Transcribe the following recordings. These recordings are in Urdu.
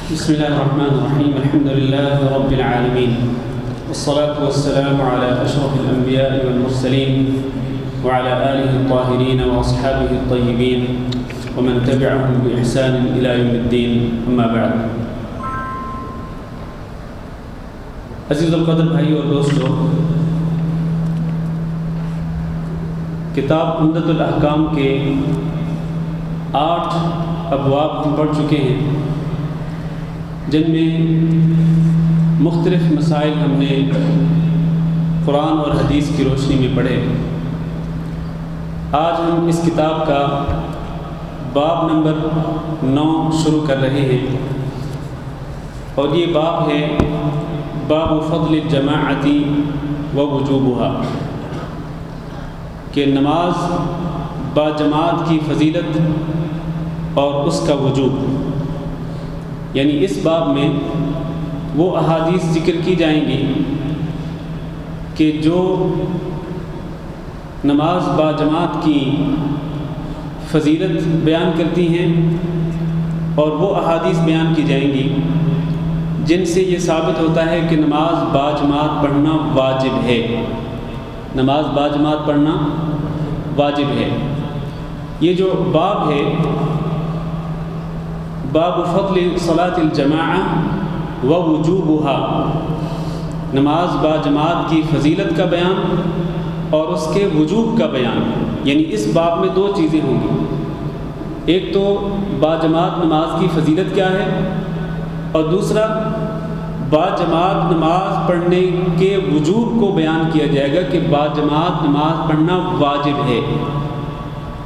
بسم الله الرحمن الرحيم. الحمد لله رب العالمين، والصلاة والسلام على أشرف الأنبياء والمرسلين وعلى آله الطاهرين وأصحابه الطيبين ومن تبعهم بإحسان إلى يوم الدين. أما بعد. عزیز القدر بھائی اور دوستو، کتاب عمدۃ الاحکام کے 8 ابواب ہم پڑھ چکے ہیں، جن میں مختلف مسائل ہم نے قرآن اور حدیث کی روشنی میں پڑھے۔ آج ہم اس کتاب کا باب نمبر 9 شروع کر رہے ہیں، اور یہ باب ہے باب فضل الجماعت و وجوبها، کہ نماز با جماعت کی فضیلت اور اس کا وجوب۔ یعنی اس باب میں وہ احادیث ذکر کی جائیں گی کہ جو نماز با جماعت کی فضیلت بیان کرتی ہیں، اور وہ احادیث بیان کی جائیں گی جن سے یہ ثابت ہوتا ہے کہ نماز با جماعت پڑھنا واجب ہے۔ نماز با جماعت پڑھنا واجب ہے۔ یہ جو باب ہے، باب فضل صلاۃ الجماعہ و وجوبها، نماز با جماعت کی فضیلت کا بیان اور اس کے وجوب کا بیان۔ یعنی اس باب میں 2 چیزیں ہوں گی، ایک تو با جماعت نماز کی فضیلت کیا ہے، اور دوسرا با جماعت نماز پڑھنے کے وجوب کو بیان کیا جائے گا کہ با جماعت نماز پڑھنا واجب ہے۔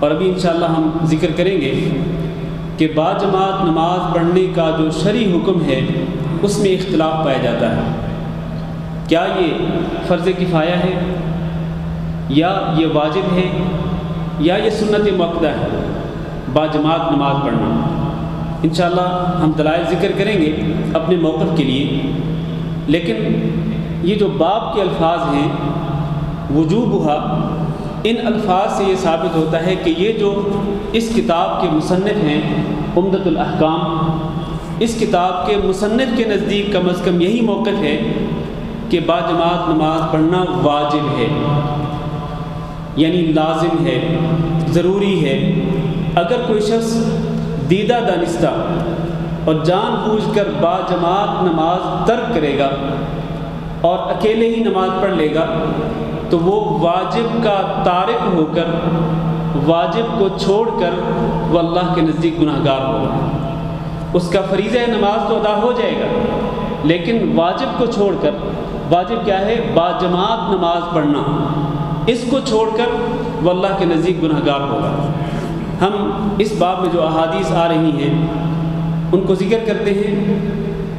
اور ابھی انشاءاللہ ہم ذکر کریں گے کہ با جماعت نماز پڑھنے کا جو شرعی حکم ہے اس میں اختلاف پایا جاتا ہے۔ کیا یہ فرض کفایہ ہے، یا یہ واجب ہے، یا یہ سنت مؤکدہ ہے با جماعت نماز پڑھنا؟ انشاءاللہ ہم دلائل ذکر کریں گے اپنے موقف کے لیے، لیکن یہ جو باب کے الفاظ ہیں وجوبها، ان الفاظ سے یہ ثابت ہوتا ہے کہ یہ جو اس کتاب کے مصنف ہیں عمدۃ الاحکام، اس کتاب کے مصنف کے نزدیک کم از کم یہی موقف ہے کہ با جماعت نماز پڑھنا واجب ہے، یعنی لازم ہے، ضروری ہے۔ اگر کوئی شخص دیدہ دانستہ اور جان بوجھ کر با جماعت نماز ترک کرے گا اور اکیلے ہی نماز پڑھ لے گا تو وہ واجب کا تارک ہو کر، واجب کو چھوڑ کر وہ اللہ کے نزدیک گناہگار ہوگا۔ اس کا فریضہ نماز تو ادا ہو جائے گا، لیکن واجب کو چھوڑ کر، واجب کیا ہے؟ با جماعت نماز پڑھنا، اس کو چھوڑ کر وہ اللہ کے نزدیک گناہگار ہوگا۔ ہم اس باب میں جو احادیث آ رہی ہیں ان کو ذکر کرتے ہیں،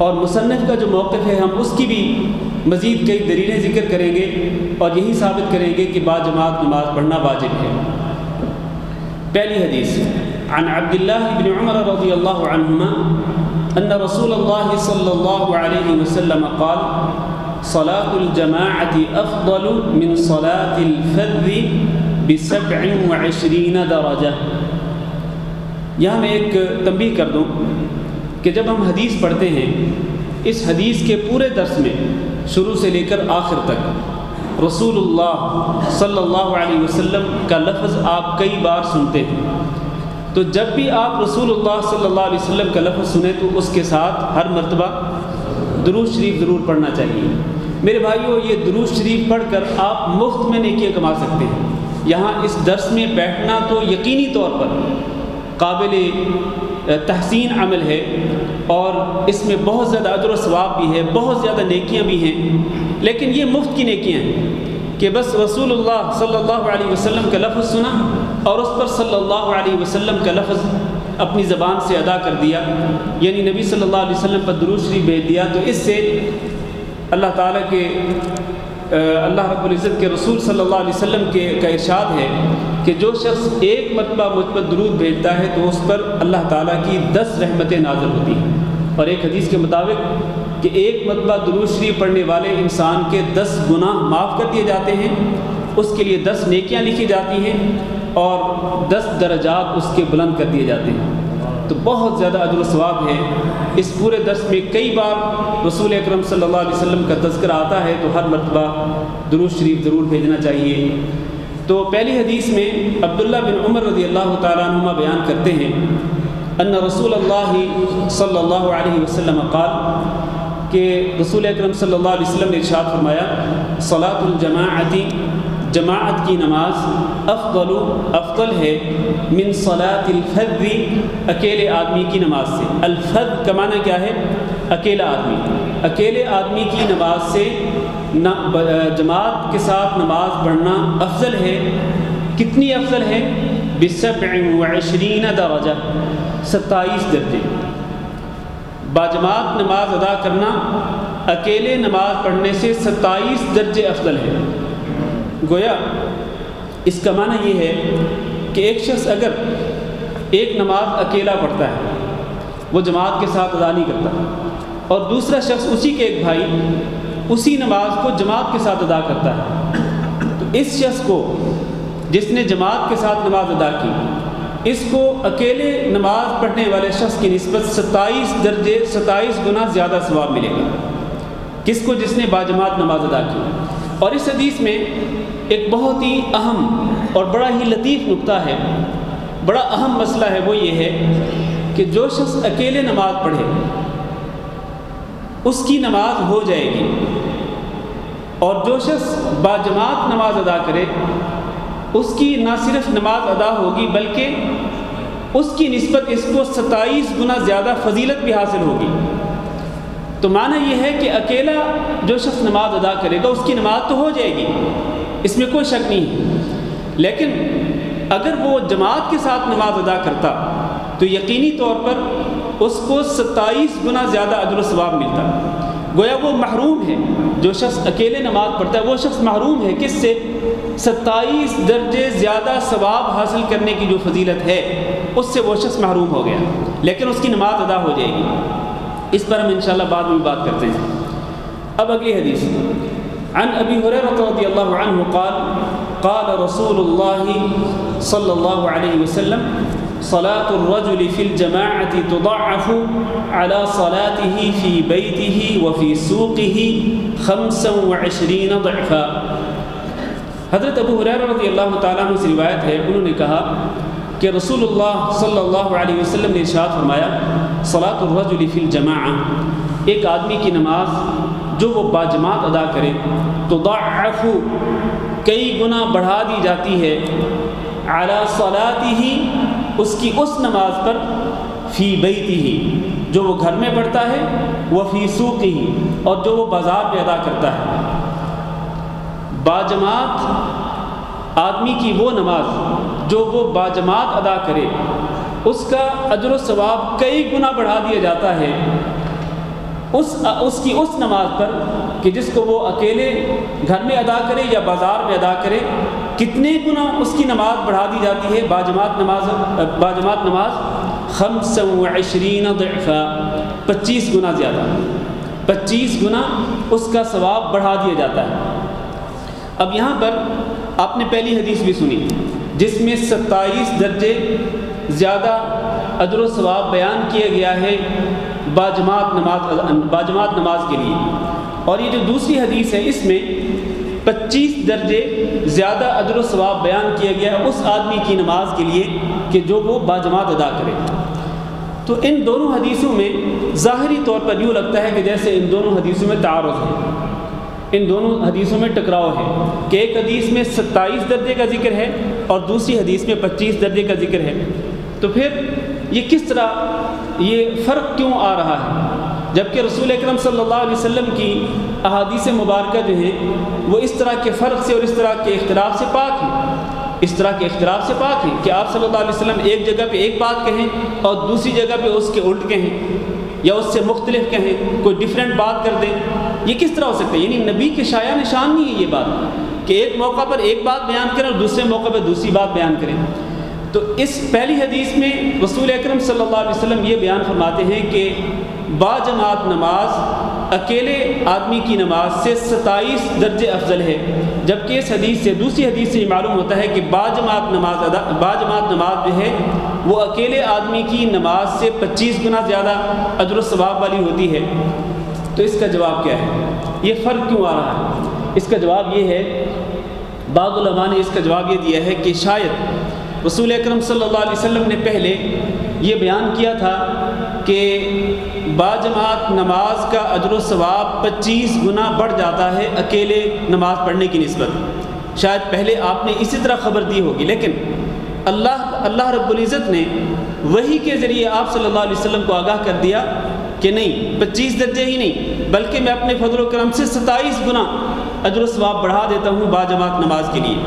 اور مصنف کا جو موقف ہے ہم اس کی بھی مزید کئی دلیلیں ذکر کریں گے، اور یہی ثابت کریں گے کہ با جماعت نماز پڑھنا واجب ہے۔ پہلی حدیث عن عبداللہ بن عمر رضی اللہ عنہما ان رسول اللہ صلی اللہ علیہ وسلم قال صلاة الجماعة افضل من صلاة الفذ ب27 درجہ۔ یہاں میں ایک تنبیہ کر دوں کہ جب ہم حدیث پڑھتے ہیں، اس حدیث کے پورے درس میں شروع سے لے کر آخر تک رسول اللہ صلی اللہ علیہ وسلم کا لفظ آپ کئی بار سنتے ہیں، تو جب بھی آپ رسول اللہ صلی اللہ علیہ وسلم کا لفظ سنیں تو اس کے ساتھ ہر مرتبہ درود شریف ضرور پڑھنا چاہیے۔ میرے بھائیو، یہ درود شریف پڑھ کر آپ مفت میں نیکیاں کما سکتے ہیں۔ یہاں اس درس میں بیٹھنا تو یقینی طور پر قابل تحسین عمل ہے، اور اس میں بہت زیادہ اجر و ثواب بھی ہے، بہت زیادہ نیکیاں بھی ہیں، لیکن یہ مفت کی نیکیاں ہیں کہ بس رسول اللہ صلی اللہ علیہ وسلم کا لفظ سنا اور اس پر صلی اللہ علیہ وسلم کا لفظ اپنی زبان سے ادا کر دیا، یعنی نبی صلی اللہ علیہ وسلم پر درود شریف بھیج دیا، تو اس سے اللہ تعالیٰ کے اللہ رب العزت کے رسول صلی اللہ علیہ وسلم کا ارشاد ہے کہ جو شخص ایک مرتبہ مجھ پر درود بھیجتا ہے تو اس پر اللہ تعالیٰ کی 10 رحمتیں نازل ہوتی ہیں، اور ایک حدیث کے مطابق کہ ایک مرتبہ درود شریف پڑھنے والے انسان کے 10 گناہ معاف کر دیے جاتے ہیں، اس کے لیے 10 نیکیاں لکھی جاتی ہیں، اور 10 درجات اس کے بلند کر دیے جاتے ہیں۔ تو بہت زیادہ اجر و ثواب ہے۔ اس پورے درس میں کئی بار رسول اکرم صلی اللہ علیہ وسلم کا تذکرہ آتا ہے، تو ہر مرتبہ درود شریف ضرور بھیجنا چاہیے۔ تو پہلی حدیث میں عبداللہ بن عمر رضی اللہ تعالیٰ عنہما بیان کرتے ہیں ان رسول اللہ صلی اللہ علیہ وسلم قال کہ رسول اکرم صلی اللہ علیہ وسلم نے ارشاد فرمایا صلاۃ الجماعت، جماعت کی نماز افضل ہے من صلاۃ الفذ، اکیلے آدمی کی نماز سے۔ الفذ کا معنی کیا ہے؟ اکیلا آدمی۔ اکیلے آدمی کی نماز سے جماعت کے ساتھ نماز پڑھنا افضل ہے۔ کتنی افضل ہے؟ ب27 درجہ، 27 درجے۔ باجماعت نماز ادا کرنا اکیلے نماز پڑھنے سے 27 درجے افضل ہے۔ گویا اس کا معنی یہ ہے کہ ایک شخص اگر ایک نماز اکیلا پڑھتا ہے، وہ جماعت کے ساتھ ادا نہیں کرتا، اور دوسرا شخص اسی کے ایک بھائی اسی نماز کو جماعت کے ساتھ ادا کرتا ہے، تو اس شخص کو جس نے جماعت کے ساتھ نماز ادا کی، اس کو اکیلے نماز پڑھنے والے شخص کی نسبت 27 درجے 27 گنا زیادہ ثواب ملے گا۔ کس کو؟ جس نے باجماعت نماز ادا کی۔ اور اس حدیث میں ایک بہت ہی اہم اور بڑا ہی لطیف نقطہ ہے، بڑا اہم مسئلہ ہے، وہ یہ ہے کہ جو شخص اکیلے نماز پڑھے اس کی نماز ہو جائے گی، اور جو شخص باجماعت نماز ادا کرے اس کی نہ صرف نماز ادا ہوگی بلکہ اس کی نسبت اس کو 27 گنا زیادہ فضیلت بھی حاصل ہوگی۔ تو معنی یہ ہے کہ اکیلا جو شخص نماز ادا کرے گا اس کی نماز تو ہو جائے گی، اس میں کوئی شک نہیں ہے، لیکن اگر وہ جماعت کے ساتھ نماز ادا کرتا تو یقینی طور پر اس کو 27 گنا زیادہ اجر و ثواب ملتا۔ گویا وہ محروم ہے، جو شخص اکیلے نماز پڑھتا ہے وہ شخص محروم ہے کس سے؟ 27 درجے زیادہ ثواب حاصل کرنے کی جو فضیلت ہے اس سے وہ شخص محروم ہو گیا، لیکن اس کی نماز ادا ہو جائے گی۔ اس پر ہم انشاءاللہ بعد میں بات کرتے ہیں۔ اب اگلی حدیث عن ابی ہریرہ رضی اللہ عنہ قال قال رسول اللہ صلی اللہ علیہ وسلم صلاة الرجل في الجماعة تضاعف على صلاته في بيته وفي سوقه 25 ضعفا۔ حضرت ابو ہریرہ رضی اللہ تعالیٰ عنہ سے روایت ہے، انہوں نے کہا کہ رسول اللہ صلی اللہ علیہ وسلم نے ارشاد فرمایا صلاۃ الرجل فی الجماعہ، ایک آدمی کی نماز جو وہ باجماعت ادا کرے تضاعف، کئی گنا بڑھا دی جاتی ہے، علی صلاتہ، اس کی اس نماز پر، فی بیتہ، جو وہ گھر میں پڑھتا ہے، وفی سوقہ، اور جو وہ بازار میں ادا کرتا ہے۔ باجماعت آدمی کی وہ نماز جو وہ باجماعت ادا کرے اس کا اجر و ثواب کئی گنا بڑھا دیا جاتا ہے اس کی اس نماز پر کہ جس کو وہ اکیلے گھر میں ادا کرے یا بازار میں ادا کرے۔ کتنے گنا اس کی نماز بڑھا دی جاتی ہے؟ باجماعت نماز 25 ضعفا، 25 گنا زیادہ، 25 گنا اس کا ثواب بڑھا دیا جاتا ہے۔ اب یہاں پر آپ نے پہلی حدیث بھی سنی جس میں 27 درجے زیادہ اجر و ثواب بیان کیا گیا ہے باجماعت نماز کے لیے، اور یہ جو دوسری حدیث ہے اس میں 25 درجے زیادہ اجر و ثواب بیان کیا گیا ہے اس آدمی کی نماز کے لیے کہ جو وہ باجماعت ادا کرے۔ تو ان دونوں حدیثوں میں ظاہری طور پر یوں لگتا ہے کہ جیسے ان دونوں حدیثوں میں تعارض ہے، ان دونوں حدیثوں میں ٹکراؤ ہے کہ ایک حدیث میں 27 درجے کا ذکر ہے اور دوسری حدیث میں 25 درجے کا ذکر ہے۔ تو پھر یہ کس طرح یہ فرق کیوں آ رہا ہے، جبکہ رسول اکرم صلی اللہ علیہ وسلم کی احادیث مبارکہ جو ہیں وہ اس طرح کے فرق سے اور اس طرح کے اختلاف سے پاک ہیں، اس طرح کے اختلاف سے پاک ہیں کہ آپ صلی اللہ علیہ وسلم ایک جگہ پہ ایک بات کہیں اور دوسری جگہ پہ اس کے الٹ کہیں یا اس سے مختلف کہیں، کوئی ڈیفرنٹ بات کر دیں۔ یہ کس طرح ہو سکتا ہے؟ یعنی نبی کے شایع نشان نہیں ہے یہ بات کہ ایک موقع پر ایک بات بیان کریں اور دوسرے موقع پر دوسری بات بیان کریں۔ تو اس پہلی حدیث میں رسول اکرم صلی اللہ علیہ وسلم یہ بیان فرماتے ہیں کہ باجماعت نماز اکیلے آدمی کی نماز سے 27 درجے افضل ہے، جبکہ اس حدیث سے دوسری حدیث سے یہ معلوم ہوتا ہے کہ باجماعت نماز جو ہے وہ اکیلے آدمی کی نماز سے 25 گنا زیادہ اجر و ثواب والی ہوتی ہے۔ تو اس کا جواب کیا ہے؟ یہ فرق کیوں آ رہا ہے؟ اس کا جواب یہ ہے، بعض علماء نے اس کا جواب یہ دیا ہے کہ شاید رسول اکرم صلی اللہ علیہ وسلم نے پہلے یہ بیان کیا تھا کہ باجماعت نماز کا اجر و ثواب 25 گنا بڑھ جاتا ہے اکیلے نماز پڑھنے کی نسبت۔ شاید پہلے آپ نے اسی طرح خبر دی ہوگی، لیکن اللہ رب العزت نے وحی کے ذریعے آپ صلی اللہ علیہ وسلم کو آگاہ کر دیا کہ نہیں، 25 درجے ہی نہیں بلکہ میں اپنے فضل و کرم سے 27 گنا اجر و ثواب بڑھا دیتا ہوں باجماعت نماز کے لیے۔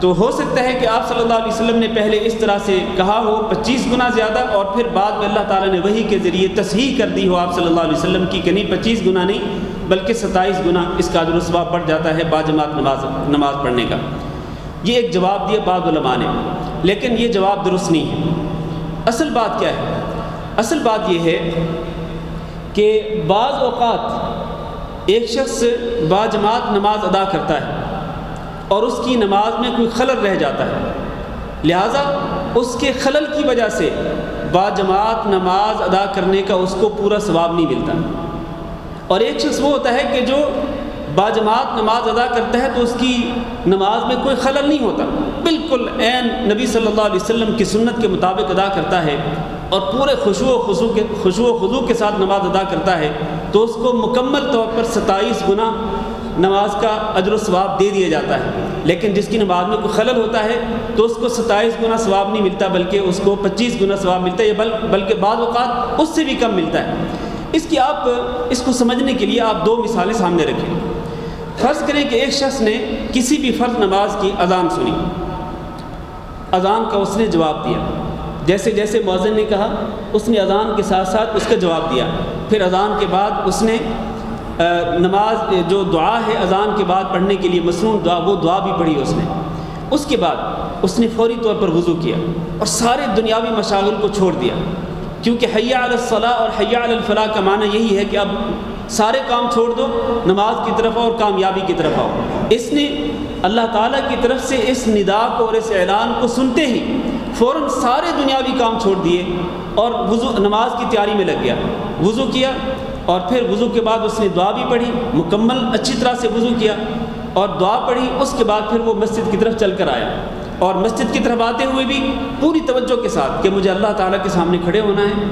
تو ہو سکتا ہے کہ آپ صلی اللہ علیہ وسلم نے پہلے اس طرح سے کہا ہو 25 گنا زیادہ، اور پھر بعد میں اللہ تعالیٰ نے وحی کے ذریعے تصحیح کر دی ہو آپ صلی اللہ علیہ وسلم کی کہ نہیں 25 گنا نہیں بلکہ 27 گنا اس کا اجر و ثواب بڑھ جاتا ہے باجماعت نماز پڑھنے کا۔ یہ ایک جواب دیا بعض علماء نے، لیکن یہ جواب درست نہیں ہے۔ اصل بات کیا ہے؟ اصل بات یہ ہے کہ بعض اوقات ایک شخص باجماعت نماز ادا کرتا ہے اور اس کی نماز میں کوئی خلل رہ جاتا ہے، لہٰذا اس کے خلل کی وجہ سے باجماعت نماز ادا کرنے کا اس کو پورا ثواب نہیں ملتا۔ اور ایک شخص وہ ہوتا ہے کہ جو باجماعت نماز ادا کرتا ہے تو اس کی نماز میں کوئی خلل نہیں ہوتا، بالکل عین نبی صلی اللہ علیہ وسلم کی سنت کے مطابق ادا کرتا ہے اور پورے خشوع و خضوع کے ساتھ نماز ادا کرتا ہے، تو اس کو مکمل طور پر 27 گنا نماز کا اجر و ثواب دے دیا جاتا ہے۔ لیکن جس کی نماز میں کوئی خلل ہوتا ہے تو اس کو 27 گنا ثواب نہیں ملتا بلکہ اس کو 25 گنا ثواب ملتا ہے، بلکہ بعض اوقات اس سے بھی کم ملتا ہے۔ اس کو سمجھنے کے لیے آپ 2 مثالیں سامنے رکھیں۔ فرض کریں کہ ایک شخص نے کسی بھی فرض نماز کی اذان سنی، اذان کا اس نے جواب دیا، جیسے جیسے مؤذن نے کہا اس نے اذان کے ساتھ ساتھ اس کا جواب دیا، پھر اذان کے بعد اس نے نماز جو دعا ہے اذان کے بعد پڑھنے کے لیے مسنون دعا، وہ دعا بھی پڑھی اس نے۔ اس کے بعد اس نے فوری طور پر وضو کیا اور سارے دنیاوی مشاغل کو چھوڑ دیا، کیونکہ حی علی الصلاۃ اور حی علی الفلاح کا معنی یہی ہے کہ اب سارے کام چھوڑ دو، نماز کی طرف آؤ اور کامیابی کی طرف آؤ۔ اس نے اللہ تعالیٰ کی طرف سے اس ندا کو اور اس اعلان کو سنتے ہی فوراً سارے دنیاوی کام چھوڑ دیے اور نماز کی تیاری میں لگ گیا، وضو کیا، اور پھر وضو کے بعد اس نے دعا بھی پڑھی، مکمل اچھی طرح سے وضو کیا اور دعا پڑھی۔ اس کے بعد پھر وہ مسجد کی طرف چل کر آیا، اور مسجد کی طرف آتے ہوئے بھی پوری توجہ کے ساتھ کہ مجھے اللہ تعالیٰ کے سامنے کھڑے ہونا ہے،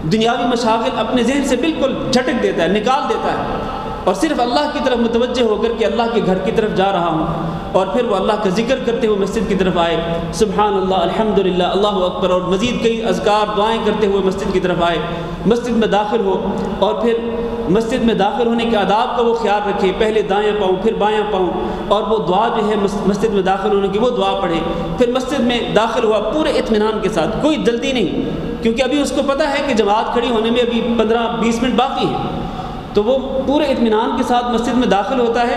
دنیاوی مشاغل اپنے ذہن سے بالکل جھٹک دیتا ہے، نکال دیتا ہے، اور صرف اللہ کی طرف متوجہ ہو کر کہ اللہ کے گھر کی طرف جا رہا ہوں۔ اور پھر وہ اللہ کا ذکر کرتے ہوئے مسجد کی طرف آئے، سبحان اللہ، الحمدللہ، اللہ اکبر، اور مزید کئی اذکار دعائیں کرتے ہوئے مسجد کی طرف آئے، مسجد میں داخل ہو، اور پھر مسجد میں داخل ہونے کے آداب کا وہ خیال رکھے، پہلے دائیں پاؤں پھر بایاں پاؤں، اور وہ دعا جو ہے مسجد میں داخل ہونے کی وہ دعا پڑھے، پھر مسجد میں داخل ہوا پورے اطمینان کے ساتھ، کوئی جلدی نہیں، کیونکہ ابھی اس کو پتہ ہے کہ جماعت کھڑی ہونے میں ابھی 15-20 منٹ باقی ہیں، تو وہ پورے اطمینان کے ساتھ مسجد میں داخل ہوتا ہے،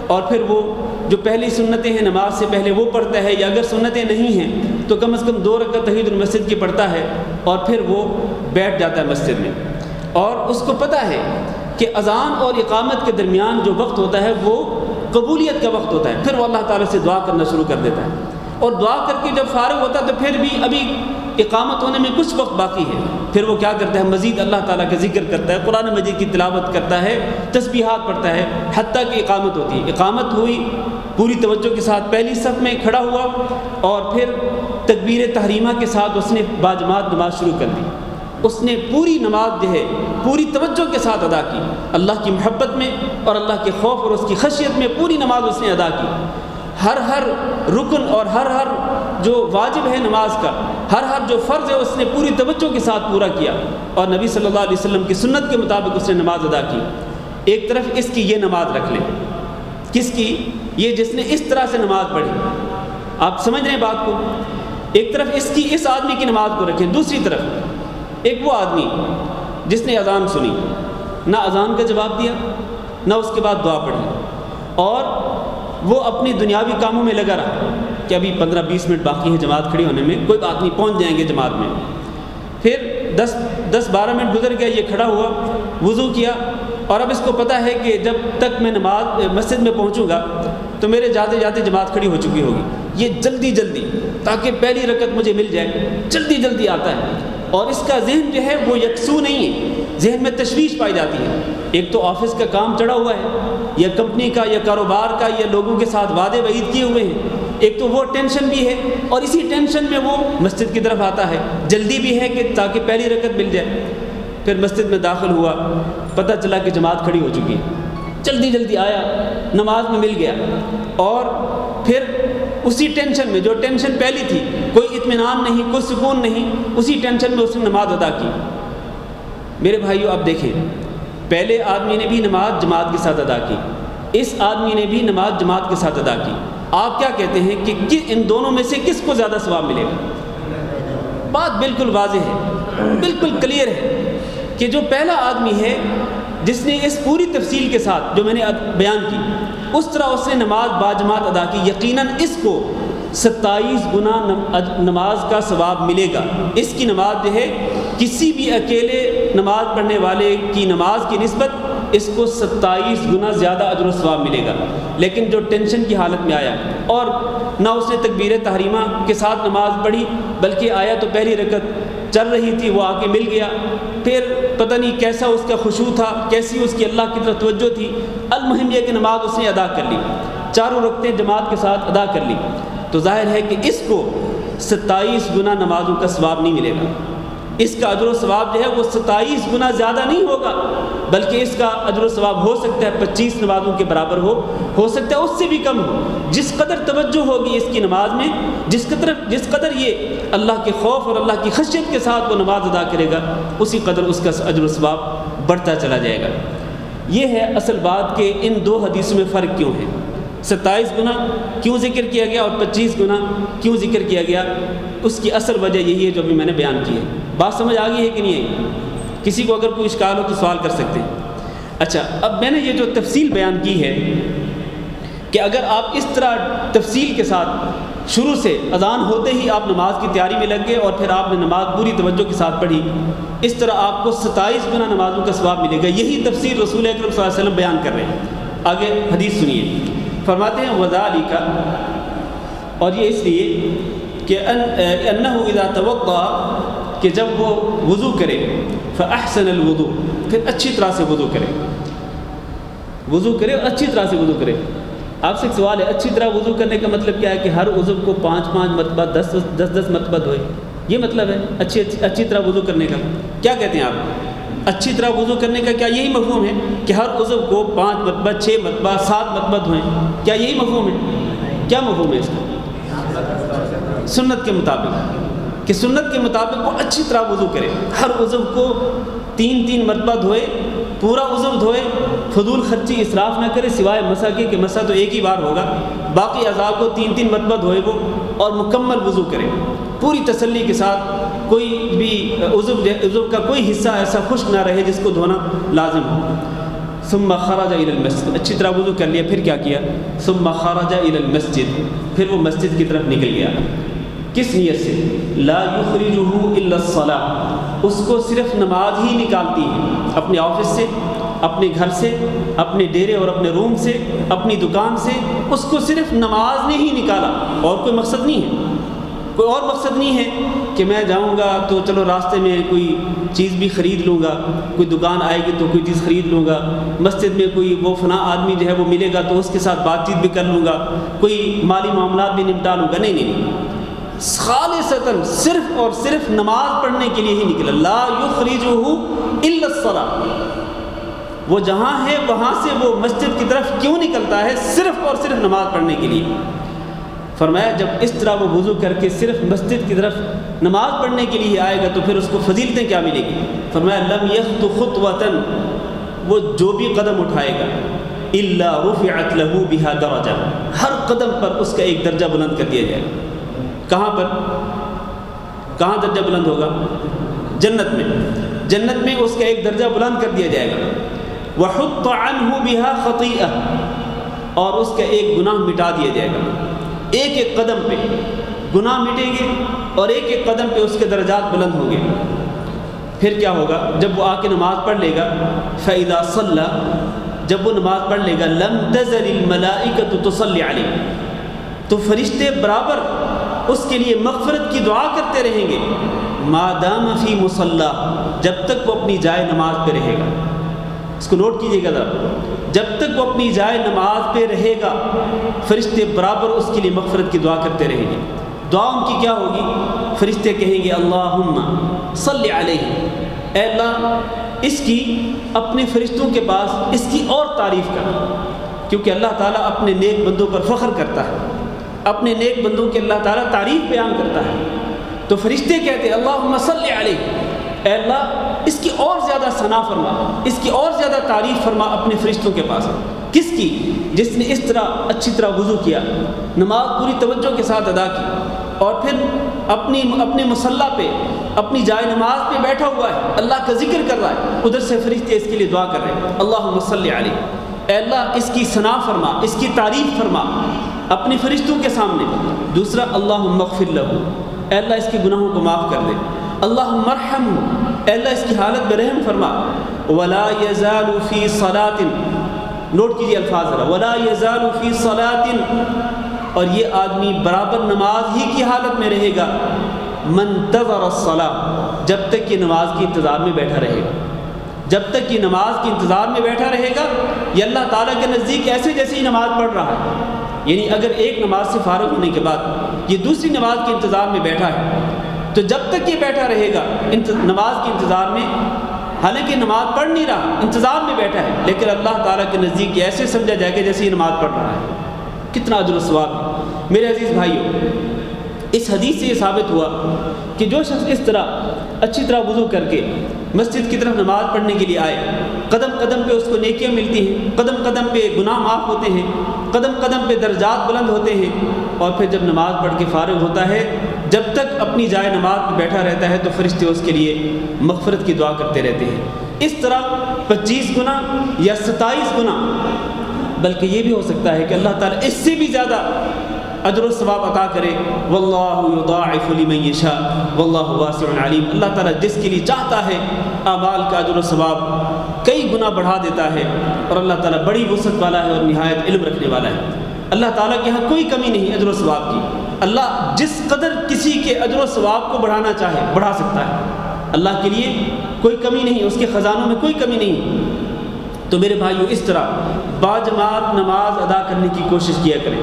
اور پھر وہ جو پہلی سنتیں ہیں نماز سے پہلے وہ پڑھتا ہے، یا اگر سنتیں نہیں ہیں تو کم از کم 2 رکعت تحیۃ المسجد کی پڑھتا ہے، اور پھر وہ بیٹھ جاتا ہے مسجد میں۔ اور اس کو پتہ ہے کہ اذان اور اقامت کے درمیان جو وقت ہوتا ہے وہ قبولیت کا وقت ہوتا ہے، پھر وہ اللہ تعالیٰ سے دعا کرنا شروع کر دیتا ہے، اور دعا کر کے جب فارغ ہوتا ہے تو پھر بھی ابھی اقامت ہونے میں کچھ وقت باقی ہے، پھر وہ کیا کرتا ہے، مزید اللہ تعالیٰ کا ذکر کرتا ہے، قرآن مجید کی تلاوت کرتا ہے، تسبیحات پڑھتا ہے، حتیٰ کہ اقامت ہوتی ہے۔ اقامت ہوئی، پوری توجہ کے ساتھ پہلی صف میں کھڑا ہوا، اور پھر تکبیر تحریمہ کے ساتھ اس نے باجماعت نماز شروع کر دی۔ اس نے پوری نماز جو ہے پوری توجہ کے ساتھ ادا کی، اللہ کی محبت میں اور اللہ کے خوف اور اس کی خشیت میں پوری نماز اس نے ادا کی، ہر رکن اور ہر جو واجب ہے نماز کا، ہر جو فرض ہے اس نے پوری توجہ کے ساتھ پورا کیا، اور نبی صلی اللہ علیہ وسلم کی سنت کے مطابق اس نے نماز ادا کی۔ ایک طرف اس کی یہ نماز رکھ لیں، کس کی؟ یہ جس نے اس طرح سے نماز پڑھی، آپ سمجھ رہے ہیں بات کو؟ ایک طرف اس آدمی کی نماز کو رکھیں، دوسری طرف ایک وہ آدمی جس نے اذان سنی، نہ اذان کا جواب دیا، نہ اس کے بعد دعا پڑھی، اور وہ اپنی دنیاوی کاموں میں لگا رہا کہ ابھی 15-20 منٹ باقی ہے جماعت کھڑی ہونے میں، کوئی بات نہیں، پہنچ جائیں گے جماعت میں۔ پھر 10-12 منٹ گزر گیا، یہ کھڑا ہوا، وضو کیا، اور اب اس کو پتہ ہے کہ جب تک میں مسجد میں پہنچوں گا تو میرے جاتے جاتے جماعت کھڑی ہو چکی ہوگی۔ یہ جلدی جلدی تاکہ پہلی رکعت مجھے مل جائے، جلدی جلدی آتا ہے، اور اس کا ذہن جو ہے وہ یکسو نہیں ہے، ذہن میں تشویش پائی جاتی ہے۔ ایک تو آفس کا کام چڑھا ہوا ہے، یا کمپنی کا یا کاروبار کا، یا لوگوں کے ساتھ وعدے وعید کیے ہوئے ہیں، ایک تو وہ ٹینشن بھی ہے، اور اسی ٹینشن میں وہ مسجد کی طرف آتا ہے، جلدی بھی ہے کہ تاکہ پہلی رکعت مل جائے۔ پھر مسجد میں داخل ہوا، پتہ چلا کہ جماعت کھڑی ہو چکی ہے، جلدی جلدی آیا، نماز میں مل گیا، اور پھر اسی ٹینشن میں، جو ٹینشن پہلی تھی، کوئی اطمینان نہیں، کوئی سکون نہیں، اسی ٹینشن میں اس نے نماز ادا کی۔ میرے بھائیو اب دیکھیں، پہلے آدمی نے بھی نماز جماعت کے ساتھ ادا کی، اس آدمی نے بھی نماز جماعت کے ساتھ ادا کی۔ آپ کیا کہتے ہیں کہ ان دونوں میں سے کس کو زیادہ ثواب ملے گا؟ بات بالکل واضح ہے، بالکل کلیئر ہے کہ جو پہلا آدمی ہے جس نے اس پوری تفصیل کے ساتھ جو میں نے بیان کی، اس طرح اس نے نماز باجماعت ادا کی، یقیناً اس کو 27 گنا نماز کا ثواب ملے گا۔ اس کی نماز جو ہے کسی بھی اکیلے نماز پڑھنے والے کی نماز کی نسبت اس کو 27 گنا زیادہ اجر و ثواب ملے گا۔ لیکن جو ٹینشن کی حالت میں آیا اور نہ اس نے تکبیر تحریمہ کے ساتھ نماز پڑھی، بلکہ آیا تو پہلی رکعت چل رہی تھی، وہ آ کے مل گیا، پھر پتہ نہیں کیسا اس کا خشوع تھا، کیسی اس کی اللہ کی طرف توجہ تھی، المہم یہ کہ نماز اس نے ادا کر لی، چاروں رکعتیں جماعت کے ساتھ ادا کر لی، تو ظاہر ہے کہ اس کو 27 گنا نمازوں کا ثواب نہیں ملے گا۔ اس کا اجر و ثواب جو ہے وہ 27 گنا زیادہ نہیں ہوگا، بلکہ اس کا اجر و ثواب ہو سکتا ہے 25 نمازوں کے برابر ہو سکتا ہے اس سے بھی کم ہو۔ جس قدر توجہ ہوگی اس کی نماز میں، جس قدر یہ اللہ کے خوف اور اللہ کی خشیت کے ساتھ وہ نماز ادا کرے گا، اسی قدر اس کا اجر و ثواب بڑھتا چلا جائے گا۔ یہ ہے اصل بات کہ ان دو حدیثوں میں فرق کیوں ہے، 27 گنا کیوں ذکر کیا گیا اور 25 گنا کیوں ذکر کیا گیا، اس کی اصل وجہ یہی ہے جو ابھی میں نے بیان کی ہے۔ بات سمجھ آ گئی ہے کہ نہیں ہے؟ کسی کو اگر کوئی اشکال ہو تو سوال کر سکتے ہیں۔ اچھا، اب میں نے یہ جو تفصیل بیان کی ہے کہ اگر آپ اس طرح تفصیل کے ساتھ شروع سے اذان ہوتے ہی آپ نماز کی تیاری میں لگ گئے اور پھر آپ نے نماز پوری توجہ کے ساتھ پڑھی، اس طرح آپ کو 27 گنا نمازوں کا ثواب ملے گا۔ یہی تفسیر رسول اکرم صلی اللہ علیہ وسلم بیان کر رہے ہیں۔ آگے حدیث سنیے، فرماتے ہیں وذالک، اور یہ اس لیے کہ انہ اذا توضأ، کہ جب وہ وضو کرے، فاحسن الوضوء، پھر اچھی طرح سے وضو کرے، وضو کرے اور اچھی طرح سے وضو کرے۔ آپ سے ایک سوال ہے، اچھی طرح وضو کرنے کا مطلب کیا ہے کہ ہر عضو کو 5 مرتبہ 10 مرتبہ دھوئے، یہ مطلب ہے اچھی طرح وضو کرنے کا؟ کیا کہتے ہیں آپ؟ اچھی طرح وضو کرنے کا کیا یہی مفہوم ہے کہ ہر عضو کو 5 مرتبہ 6 مرتبہ 7 مرتبہ دھوئیں؟ کیا یہی مفہوم ہے؟ کیا مفہوم ہے اس کا؟ سنت کے مطابق، کہ سنت کے مطابق وہ اچھی طرح وضو کرے، ہر عضو کو 3 مرتبہ دھوئے، پورا عضو دھوئے، فضول خرچی اسراف نہ کرے، سوائے مسح کے، کہ مسح تو ایک ہی بار ہوگا، باقی اعضاء کو 3 مرتبہ دھوئے وہ، اور مکمل وضو کرے پوری تسلی کے ساتھ، کوئی بھی عضو کا کوئی حصہ ایسا خشک نہ رہے جس کو دھونا لازم ہو۔ ثم خرج الى المسجد، اچھی طرح وضو کر لیا، پھر کیا کیا؟ ثم خرج الى المسجد، پھر وہ مسجد کی طرف نکل گیا۔ کس نیت سے؟ لا یخرجہ الا الصلاۃ، اس کو صرف نماز ہی نکالتی ہے، اپنے آفس سے، اپنے گھر سے، اپنے ڈیرے اور اپنے روم سے، اپنی دکان سے، اس کو صرف نماز نے ہی نکالا، اور کوئی مقصد نہیں ہے، کوئی اور مقصد نہیں ہے کہ میں جاؤں گا تو چلو راستے میں کوئی چیز بھی خرید لوں گا، کوئی دکان آئے گی تو کوئی چیز خرید لوں گا، مسجد میں کوئی وہ فلاں آدمی جو ہے وہ ملے گا تو اس کے ساتھ بات چیت بھی کر لوں گا، کوئی مالی معاملات بھی نپٹا لوں گا۔ نہیں، خالصتاً صرف اور صرف نماز پڑھنے کے لیے ہی نکلا۔ لا یخرجہ الا الصلاۃ، وہ جہاں ہے وہاں سے وہ مسجد کی طرف کیوں نکلتا ہے؟ صرف اور صرف نماز پڑھنے کے لیے۔ فرمایا جب اس طرح وہ وضو کر کے صرف مسجد کی طرف نماز پڑھنے کے لیے آئے گا تو پھر اس کو فضیلتیں کیا ملے گی؟ فرمایا لم یخط خطوۃ، وہ جو بھی قدم اٹھائے گا، الا رفعت له بها درجہ، ہر قدم پر اس کا ایک درجہ بلند کر دیا جائے گا۔ کہاں پر؟ کہاں درجہ بلند ہوگا؟ جنت میں، جنت میں اس کا ایک درجہ بلند کر دیا جائے گا۔ وحط عنہ بها خطیئہ، اور اس کا ایک گناہ مٹا دیا جائے گا۔ ایک ایک قدم پہ گناہ مٹیں گے اور ایک ایک قدم پہ اس کے درجات بلند ہوں گے۔ پھر کیا ہوگا؟ جب وہ آ کے نماز پڑھ لے گا، فَإِذَا صَلَّى، جب وہ نماز پڑھ لے گا، لَمْ تَزَلِ الْمَلَائِكَةُ تُصَلِّ عَلَيْهِ، تو فرشتے برابر اس کے لیے مغفرت کی دعا کرتے رہیں گے ما دام فی مصلی، جب تک وہ اپنی جائے نماز پہ رہے گا۔ اس کو نوٹ کیجئے گا ذرا، جب تک وہ اپنی جائے نماز پہ رہے گا فرشتے برابر اس کے لیے مغفرت کی دعا کرتے رہیں گے۔ دعا ان کی کیا ہوگی؟ فرشتے کہیں گے اللہم صلی علیہ، اے اللہ اس کی اپنے فرشتوں کے پاس اس کی اور تعریف کر، کیونکہ اللہ تعالیٰ اپنے نیک بندوں پر فخر کرتا ہے، اپنے نیک بندوں کے اللہ تعالیٰ تعریف بیان کرتا ہے۔ تو فرشتے کہتے ہیں اللہم صلی علیہ، اے اللہ اس کی اور زیادہ ثنا فرما، اس کی اور زیادہ تعریف فرما اپنے فرشتوں کے پاس۔ کس کی؟ جس نے اس طرح اچھی طرح وضو کیا، نماز پوری توجہ کے ساتھ ادا کی، اور پھر اپنے مصلی پہ اپنی جائے نماز پہ بیٹھا ہوا ہے، اللہ کا ذکر کر رہا ہے، ادھر سے فرشتے اس کے لیے دعا کر رہے ہیں اللہم صلی علیہ، اے اللہ اس کی ثنا فرما، اس کی تعریف فرما اپنے فرشتوں کے سامنے۔ دوسرا اللہم اغفر لہ، اے اللہ اس کے گناہوں کو معاف کر دے۔ اللہم ارحمہ، اے اللہ اس کی حالت میں رحم فرما۔ ولا یزال فی صلاۃ، نوٹ کیجیے الفاظ ذرا، ولا یزال فی صلاۃ، اور یہ آدمی برابر نماز ہی کی حالت میں رہے گا منتظر الصلاۃ، جب تک یہ نماز کے انتظار میں بیٹھا رہے گا، جب تک یہ نماز کے انتظار میں بیٹھا رہے گا یہ اللہ تعالیٰ کے نزدیک ایسے جیسے ہی نماز پڑھ رہا ہے۔ یعنی اگر ایک نماز سے فارغ ہونے کے بعد یہ دوسری نماز کے انتظار میں بیٹھا ہے تو جب تک یہ بیٹھا رہے گا نماز کے انتظار میں، حالانکہ نماز پڑھ نہیں رہا، انتظار میں بیٹھا ہے، لیکن اللہ تعالیٰ کے نزدیک یہ ایسے سمجھا جائے گا جیسے یہ نماز پڑھ رہا ہے۔ کتنا اجر و ثواب ہے میرے عزیز بھائیوں۔ اس حدیث سے یہ ثابت ہوا کہ جو شخص اس طرح اچھی طرح وضو کر کے مسجد کی طرف نماز پڑھنے کے لیے آئے، قدم قدم پہ اس کو نیکیاں ملتی ہیں، قدم قدم پہ گناہ معاف ہوتے ہیں، قدم قدم پہ درجات بلند ہوتے ہیں، اور پھر جب نماز پڑھ کے فارغ ہوتا ہے جب تک اپنی جائے نماز پہ بیٹھا رہتا ہے تو فرشتے اس کے لیے مغفرت کی دعا کرتے رہتے ہیں۔ اس طرح 25 گنا یا 27 گنا، بلکہ یہ بھی ہو سکتا ہے کہ اللہ تعالیٰ اس سے بھی زیادہ اجر و ثواب عطا کرے۔ واللہ یضاعف لمن یشاء واللہ واسع علیم، اللہ تعالیٰ جس کے لیے چاہتا ہے اعمال کا اجر و ثواب کئی گنا بڑھا دیتا ہے، اور اللہ تعالیٰ بڑی وسعت والا ہے اور نہایت علم رکھنے والا ہے۔ اللہ تعالیٰ کے یہاں کوئی کمی نہیں اجر و ثواب کی، اللہ جس قدر کسی کے اجر و ثواب کو بڑھانا چاہے بڑھا سکتا ہے، اللہ کے لیے کوئی کمی نہیں، اس کے خزانوں میں کوئی کمی نہیں۔ تو میرے بھائیو اس طرح باجماعت نماز ادا کرنے کی کوشش کیا کریں،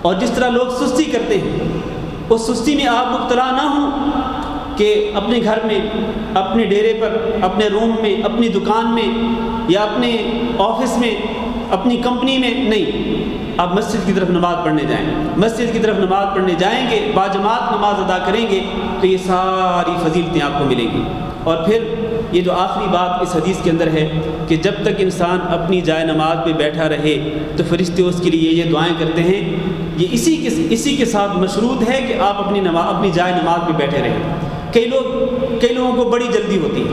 اور جس طرح لوگ سستی کرتے ہیں اس سستی میں آپ مبتلا نہ ہوں کہ اپنے گھر میں، اپنے ڈیرے پر، اپنے روم میں، اپنی دکان میں، یا اپنے آفس میں، اپنی کمپنی میں، نہیں، آپ مسجد کی طرف نماز پڑھنے جائیں۔ مسجد کی طرف نماز پڑھنے جائیں گے، باجماعت نماز ادا کریں گے تو یہ ساری فضیلتیں آپ کو ملیں گی۔ اور پھر یہ جو آخری بات اس حدیث کے اندر ہے کہ جب تک انسان اپنی جائے نماز پہ بیٹھا رہے تو فرشتے اس کے لیے یہ دعائیں کرتے ہیں، یہ اسی کے ساتھ مشروط ہے کہ آپ اپنی جائے نماز پہ بیٹھے رہیں۔ کئی لوگوں کو بڑی جلدی ہوتی ہے،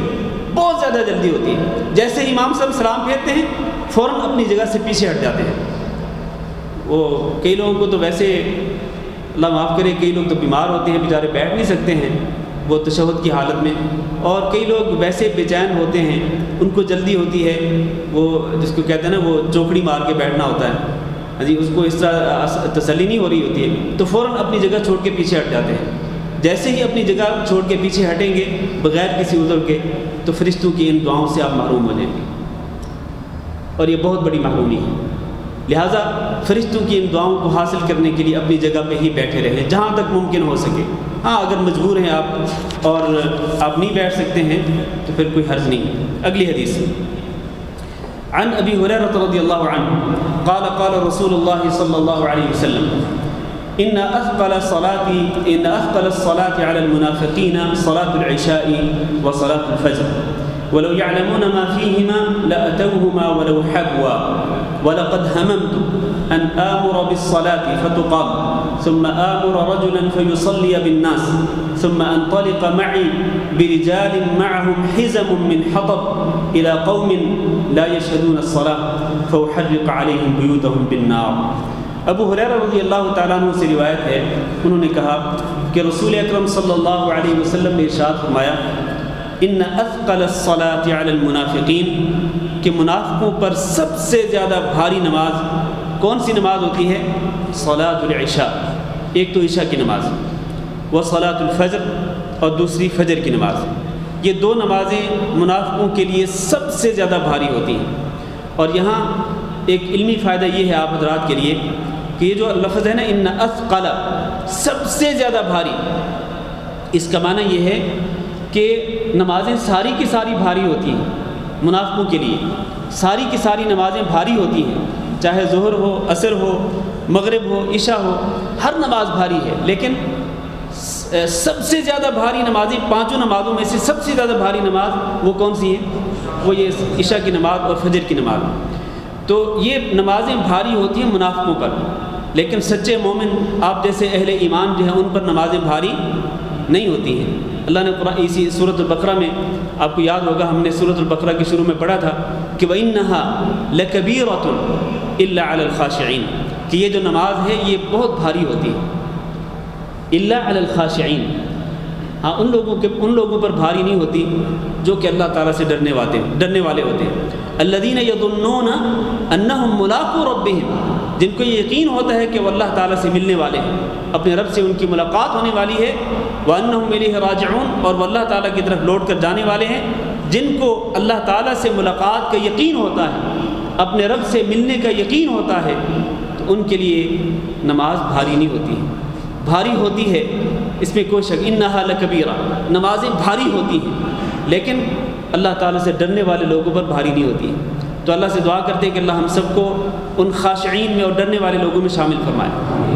بہت زیادہ جلدی ہوتی ہے، جیسے امام صاحب سلام پھیرتے ہیں فوراً اپنی جگہ سے پیچھے ہٹ جاتے ہیں۔ وہ کئی لوگوں کو تو ویسے اللہ معاف کرے، کئی لوگ تو بیمار ہوتے ہیں، بیچارے بیٹھ نہیں سکتے ہیں وہ تشہد کی حالت میں، اور کئی لوگ ویسے بے چین ہوتے ہیں، ان کو جلدی ہوتی ہے، وہ جس کو کہتے ہیں نا وہ چوکڑی مار کے بیٹھنا ہوتا ہے، جی اس کو اس طرح تسلی نہیں ہو رہی ہوتی ہے تو فوراً اپنی جگہ چھوڑ کے پیچھے ہٹ جاتے ہیں۔ جیسے ہی اپنی جگہ چھوڑ کے پیچھے ہٹیں گے بغیر کسی عذر کے تو فرشتوں کی ان دعاؤں سے آپ محروم ہو جائیں گے، اور یہ بہت بڑی محرومی ہے۔ لہٰذا فرشتوں کی ان دعاؤں کو حاصل کرنے کے لیے اپنی جگہ پہ ہی بیٹھے رہیں جہاں تک ممکن ہو سکے۔ ہاں اگر مجبور ہیں آپ اور آپ نہیں بیٹھ سکتے ہیں تو پھر کوئی حرج نہیں۔ اگلی حدیث عن ابی ہریرہ رضی اللہ عنہ قال قال رسول اللہ صلی اللہ علیہ وسلم ان اثقل الصلاة على المنافقین صلاة العشاء وصلاة الفجر ولو يعلمون ما فيهما لأتوهما ولو حبوا ولقد هممت أن آمر بالصلاة فتقام ثم آمر رجلا فيصلي بالناس ثم أنطلق معي برجال معهم حزم من حطب إلى قوم لا يشهدون الصلاة فأحرق عليهم بيوتهم بالنار۔ ابو ہریرہ رضی اللہ تعالیٰ عنہ سے روایت ہے، انہوں نے کہا کہ رسول اکرم صلی اللہ علیہ وسلم نے ارشاد فرمایا ان اثقل الصلاة علی المنافقین، کہ منافقوں پر سب سے زیادہ بھاری نماز کون سی نماز ہوتی ہے؟ صلاۃ العشاء، ایک تو عشاء کی نماز، وہ صلاۃ الفجر اور دوسری فجر کی نماز۔ یہ دو نمازیں منافقوں کے لیے سب سے زیادہ بھاری ہوتی ہیں۔ اور یہاں ایک علمی فائدہ یہ ہے آپ حضرات کے لیے کہ یہ جو لفظ ہے نا ان اثقل، سب سے زیادہ بھاری، اس کا معنی یہ ہے کہ نمازیں ساری کی ساری بھاری ہوتی ہیں منافقوں کے لیے، ساری کی ساری نمازیں بھاری ہوتی ہیں، چاہے ظہر ہو، عصر ہو، مغرب ہو، عشاء ہو، ہر نماز بھاری ہے۔ لیکن سب سے زیادہ بھاری نمازیں، پانچوں نمازوں میں سے سب سے زیادہ بھاری نماز وہ کون سی ہے؟ وہ یہ عشاء کی نماز اور فجر کی نماز۔ تو یہ نمازیں بھاری ہوتی ہیں منافقوں پر، لیکن سچے مومن آپ جیسے اہل ایمان جو ہیں ان پر نمازیں بھاری نہیں ہوتی ہیں۔ اللہ نے قرآن اسی سورۃ البقرہ میں، آپ کو یاد ہوگا ہم نے سورۃ البقرہ کے شروع میں پڑھا تھا کہ وَإِنَّهَا لَكَبِيرَةٌ إِلَّا عَلَى الْخَاشِعِينَ، کہ یہ جو نماز ہے یہ بہت بھاری ہوتی ہے، إِلَّا عَلَى الْخَاشِعِينَ، ہاں ان لوگوں پر بھاری نہیں ہوتی جو کہ اللہ تعالیٰ سے ڈرنے والے ہوتے ہیں۔ الَّذِينَ يَظُنُّونَ أَنَّهُمْ مُلَاقُو رَبِّهِمْ، جن کو یہ یقین ہوتا ہے کہ وہ اللہ تعالیٰ سے ملنے والے ہیں، اپنے رب سے ان کی ملاقات ہونے والی ہے، وَأَنَّهُمْ إِلَيْهِ رَاجِعُونَ، اور وہ اللہ تعالیٰ کی طرف لوٹ کر جانے والے ہیں۔ جن کو اللہ تعالیٰ سے ملاقات کا یقین ہوتا ہے، اپنے رب سے ملنے کا یقین ہوتا ہے، تو ان کے لیے نماز بھاری نہیں ہوتی، بھاری ہوتی ہے، اس میں کوئی شک، انہا لکبیرہ، نمازیں بھاری ہوتی ہیں، لیکن اللہ تعالیٰ سے ڈرنے والے لوگوں پر بھاری نہیں ہوتی۔ تو اللہ سے دعا کرتے ہیں کہ اللہ ہم سب کو ان خاشعین میں اور ڈرنے والے لوگوں میں شامل فرمائے،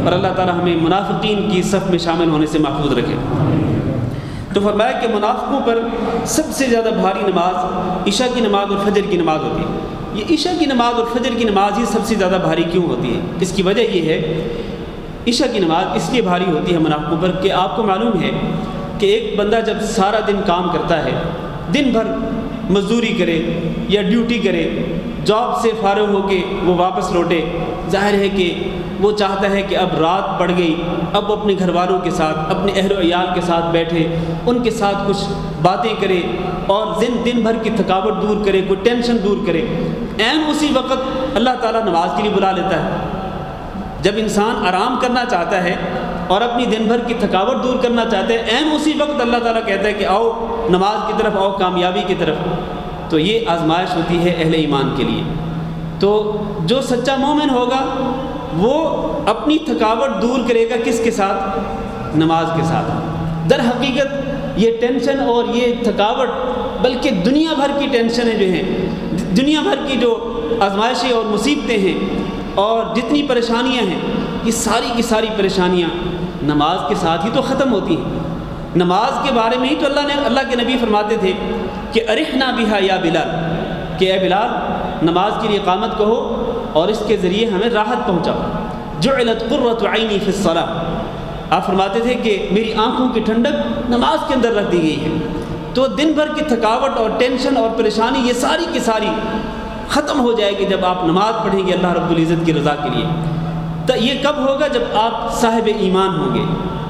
اور اللہ تعالیٰ ہمیں منافقین کی صف میں شامل ہونے سے محفوظ رکھے۔ تو فرمایا کہ منافقوں پر سب سے زیادہ بھاری نماز عشاء کی نماز اور فجر کی نماز ہوتی ہے۔ یہ عشاء کی نماز اور فجر کی نماز ہی سب سے زیادہ بھاری کیوں ہوتی ہے؟ اس کی وجہ یہ ہے، عشاء کی نماز اس لیے بھاری ہوتی ہے منافقوں پر کہ آپ کو معلوم ہے کہ ایک بندہ جب سارا دن کام کرتا ہے، دن بھر مزدوری کرے یا ڈیوٹی کرے، جاب سے فارغ ہو کے وہ واپس لوٹے، ظاہر ہے کہ وہ چاہتا ہے کہ اب رات پڑ گئی، اب وہ اپنے گھر والوں کے ساتھ، اپنے اہل و عیال کے ساتھ بیٹھے، ان کے ساتھ کچھ باتیں کرے اور دن بھر کی تھکاوٹ دور کرے، کوئی ٹینشن دور کرے۔ عین اسی وقت اللہ تعالیٰ نماز کے لیے بلا لیتا ہے۔ جب انسان آرام کرنا چاہتا ہے اور اپنی دن بھر کی تھکاوٹ دور کرنا چاہتا ہے، عین اسی وقت اللہ تعالیٰ کہتا ہے کہ آؤ نماز کی طرف، آؤ کامیابی کی طرف۔ تو یہ آزمائش ہوتی ہے اہل ایمان کے لیے۔ تو جو سچا مومن ہوگا وہ اپنی تھکاوٹ دور کرے گا کس کے ساتھ؟ نماز کے ساتھ۔ در حقیقت یہ ٹینشن اور یہ تھکاوٹ، بلکہ دنیا بھر کی ٹینشنیں جو ہیں، دنیا بھر کی جو آزمائشیں اور مصیبتیں ہیں اور جتنی پریشانیاں ہیں، یہ ساری کی ساری پریشانیاں نماز کے ساتھ ہی تو ختم ہوتی ہیں۔ نماز کے بارے میں ہی تو اللہ کے نبی فرماتے تھے کہ ارحنا بہا یا بلال، کہ اے بلال نماز کی لیے اقامت کہو اور اس کے ذریعے ہمیں راحت پہنچاؤ۔ جعلت قرۃ عینی فی الصلاۃ، آپ فرماتے تھے کہ میری آنکھوں کی ٹھنڈک نماز کے اندر رکھ دی گئی ہے۔ تو دن بھر کی تھکاوٹ اور ٹینشن اور پریشانی یہ ساری کی ساری ختم ہو جائے گی جب آپ نماز پڑھیں گے اللہ رب العزت کی رضا کے لیے۔ تو یہ کب ہوگا؟ جب آپ صاحب ایمان ہوں گے،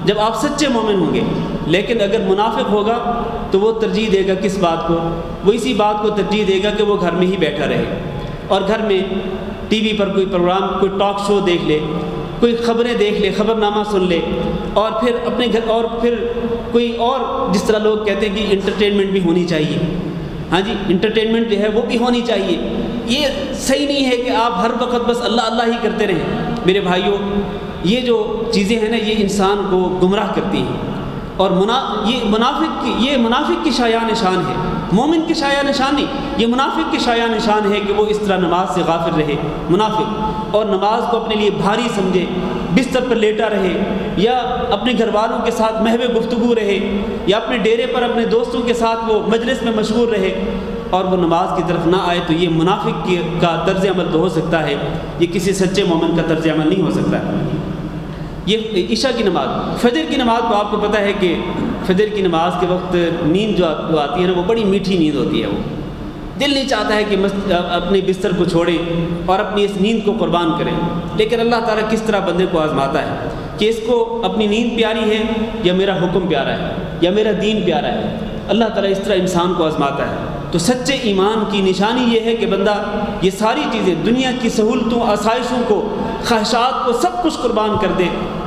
جب آپ سچے مومن ہوں گے۔ لیکن اگر منافق ہوگا تو وہ ترجیح دے گا کس بات کو؟ وہ اسی بات کو ترجیح دے گا کہ وہ گھر میں ہی بیٹھا رہے اور گھر میں ٹی وی پر کوئی پروگرام، کوئی ٹاک شو دیکھ لے، کوئی خبریں دیکھ لے، خبر نامہ سن لے، اور پھر اپنے گھر، اور پھر کوئی اور، جس طرح لوگ کہتے ہیں کہ انٹرٹینمنٹ بھی ہونی چاہیے، ہاں جی انٹرٹینمنٹ جو ہے وہ بھی ہونی چاہیے۔ یہ صحیح نہیں ہے کہ آپ ہر وقت بس اللہ اللہ ہی کرتے رہیں۔ میرے بھائیوں، یہ جو چیزیں ہیں نا یہ انسان کو گمراہ کرتی ہیں، اور یہ منافق کی شایع نشان ہے، مومن کی شایع نشان نہیں، یہ منافق کی شایع نشان ہے کہ وہ اس طرح نماز سے غافل رہے منافق، اور نماز کو اپنے لیے بھاری سمجھے، بستر پر لیٹا رہے، یا اپنے گھر والوں کے ساتھ محو گفتگو رہے، یا اپنے ڈیرے پر اپنے دوستوں کے ساتھ وہ مجلس میں مشغول رہے اور وہ نماز کی طرف نہ آئے۔ تو یہ منافق کا طرز عمل تو ہو سکتا ہے، یہ کسی سچے مومن کا طرز عمل نہیں ہو سکتا ہے۔ یہ عشاء کی نماز۔ فجر کی نماز تو آپ کو پتہ ہے کہ فجر کی نماز کے وقت نیند جو آتی ہے نا وہ بڑی میٹھی نیند ہوتی ہے، وہ دل نہیں چاہتا ہے کہ اپنے بستر کو چھوڑیں اور اپنی اس نیند کو قربان کریں، لیکن اللہ تعالیٰ کس طرح بندے کو آزماتا ہے کہ اس کو اپنی نیند پیاری ہے یا میرا حکم پیارا ہے یا میرا دین پیارا ہے۔ اللہ تعالیٰ اس طرح انسان کو آزماتا ہے۔ تو سچے ایمان کی نشانی یہ ہے کہ بندہ یہ ساری چیزیں، دنیا کی سہولتوں، آسائشوں کو، خواہشات کو، سب کچھ قربان کر دے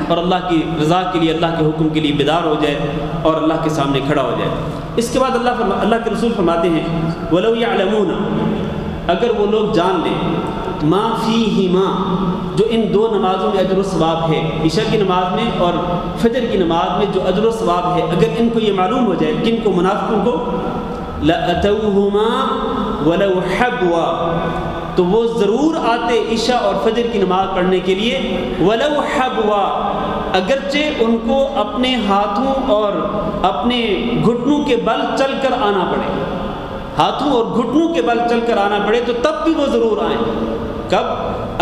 اور اللہ کی رضا کے لیے، اللہ کے حکم کے لیے بیدار ہو جائے اور اللہ کے سامنے کھڑا ہو جائے۔ اس کے بعد اللہ کے رسول فرماتے ہیں وَلَوْ يَعْلَمُونَ، اگر وہ لوگ جان لیں، ما فِيهِمَا، جو ان دو نمازوں میں اجر و ثواب ہے، عشاء کی نماز میں اور فجر کی نماز میں جو اجر و ثواب ہے، اگر ان کو یہ معلوم ہو جائے، کن کو؟ منافقوں کو، لَأَتَوْهُمَا وَلَوْ حَبْوَا، تو وہ ضرور آتے عشاء اور فجر کی نماز پڑھنے کے لیے، وَلَوْ حَبْوَا، اگرچہ ان کو اپنے ہاتھوں اور اپنے گھٹنوں کے بل چل کر آنا پڑے، ہاتھوں اور گھٹنوں کے بل چل کر آنا پڑے تو تب بھی وہ ضرور آئیں۔ کب؟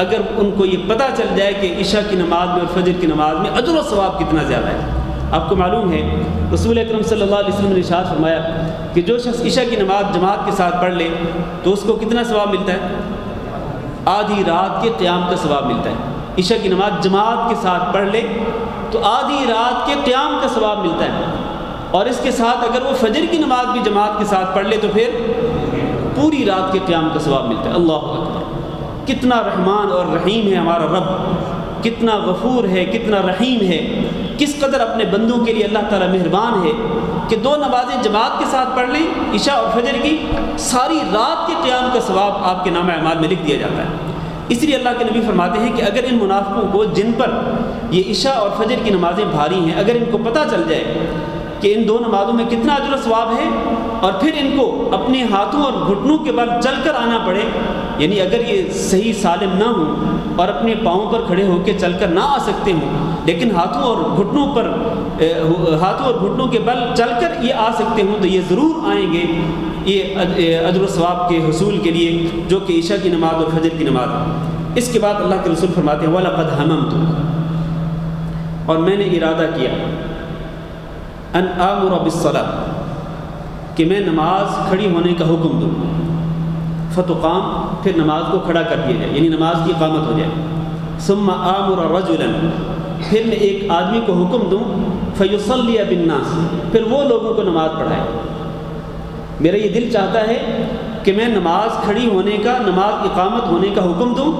اگر ان کو یہ پتہ چل جائے کہ عشاء کی نماز میں اور فجر کی نماز میں اجر و ثواب کتنا زیادہ ہے۔ آپ کو معلوم ہے رسول اکرم صلی اللہ علیہ وسلم نے ارشاد فرمایا کہ جو شخص عشاء کی نماز جماعت کے ساتھ پڑھ لے تو اس کو کتنا ثواب ملتا ہے؟ آدھی رات کے قیام کا ثواب ملتا ہے۔ عشاء کی نماز جماعت کے ساتھ پڑھ لے تو آدھی رات کے قیام کا ثواب ملتا ہے، اور اس کے ساتھ اگر وہ فجر کی نماز بھی جماعت کے ساتھ پڑھ لے تو پھر پوری رات کے قیام کا ثواب ملتا ہے۔ اللہ اکبر! کتنا رحمان اور رحیم ہے ہمارا رب، کتنا غفور ہے، کتنا رحیم ہے، کس قدر اپنے بندوں کے لیے اللہ تعالیٰ مہربان ہے کہ دو نمازیں جماعت کے ساتھ پڑھ لیں، عشاء اور فجر کی، ساری رات کے قیام کا ثواب آپ کے نامہ اعمال میں لکھ دیا جاتا ہے۔ اس لیے اللہ کے نبی فرماتے ہیں کہ اگر ان منافقوں کو جن پر یہ عشاء اور فجر کی نمازیں بھاری ہیں، اگر ان کو پتہ چل جائے کہ ان دو نمازوں میں کتنا اجر و ثواب ہے اور پھر ان کو اپنے ہاتھوں اور گھٹنوں کے بل چل کر آنا پڑے، یعنی اگر یہ صحیح سالم نہ ہوں اور اپنے پاؤں پر کھڑے ہو کے چل کر نہ آ سکتے ہوں، لیکن ہاتھوں اور گھٹنوں کے بل چل کر یہ آ سکتے ہوں تو یہ ضرور آئیں گے یہ اجر و ثواب کے حصول کے لیے، جو کہ عشاء کی نماز اور فجر کی نماز ہے۔ اس کے بعد اللہ کے رسول فرماتے ہیں وَلَقَدْ هَمَمْتُ، اور میں نے ارادہ کیا، ان آمر بالصلاۃ، کہ میں نماز کھڑی ہونے کا حکم دوں، فتقام، پھر نماز کو کھڑا کر دیا جائے، یعنی نماز کی اقامت ہو جائے، ثم آمر رجلا، پھر میں ایک آدمی کو حکم دوں، فیصلی بالناس، پھر وہ لوگوں کو نماز پڑھائے۔ میرا یہ دل چاہتا ہے کہ میں نماز کھڑی ہونے کا، نماز اقامت ہونے کا حکم دوں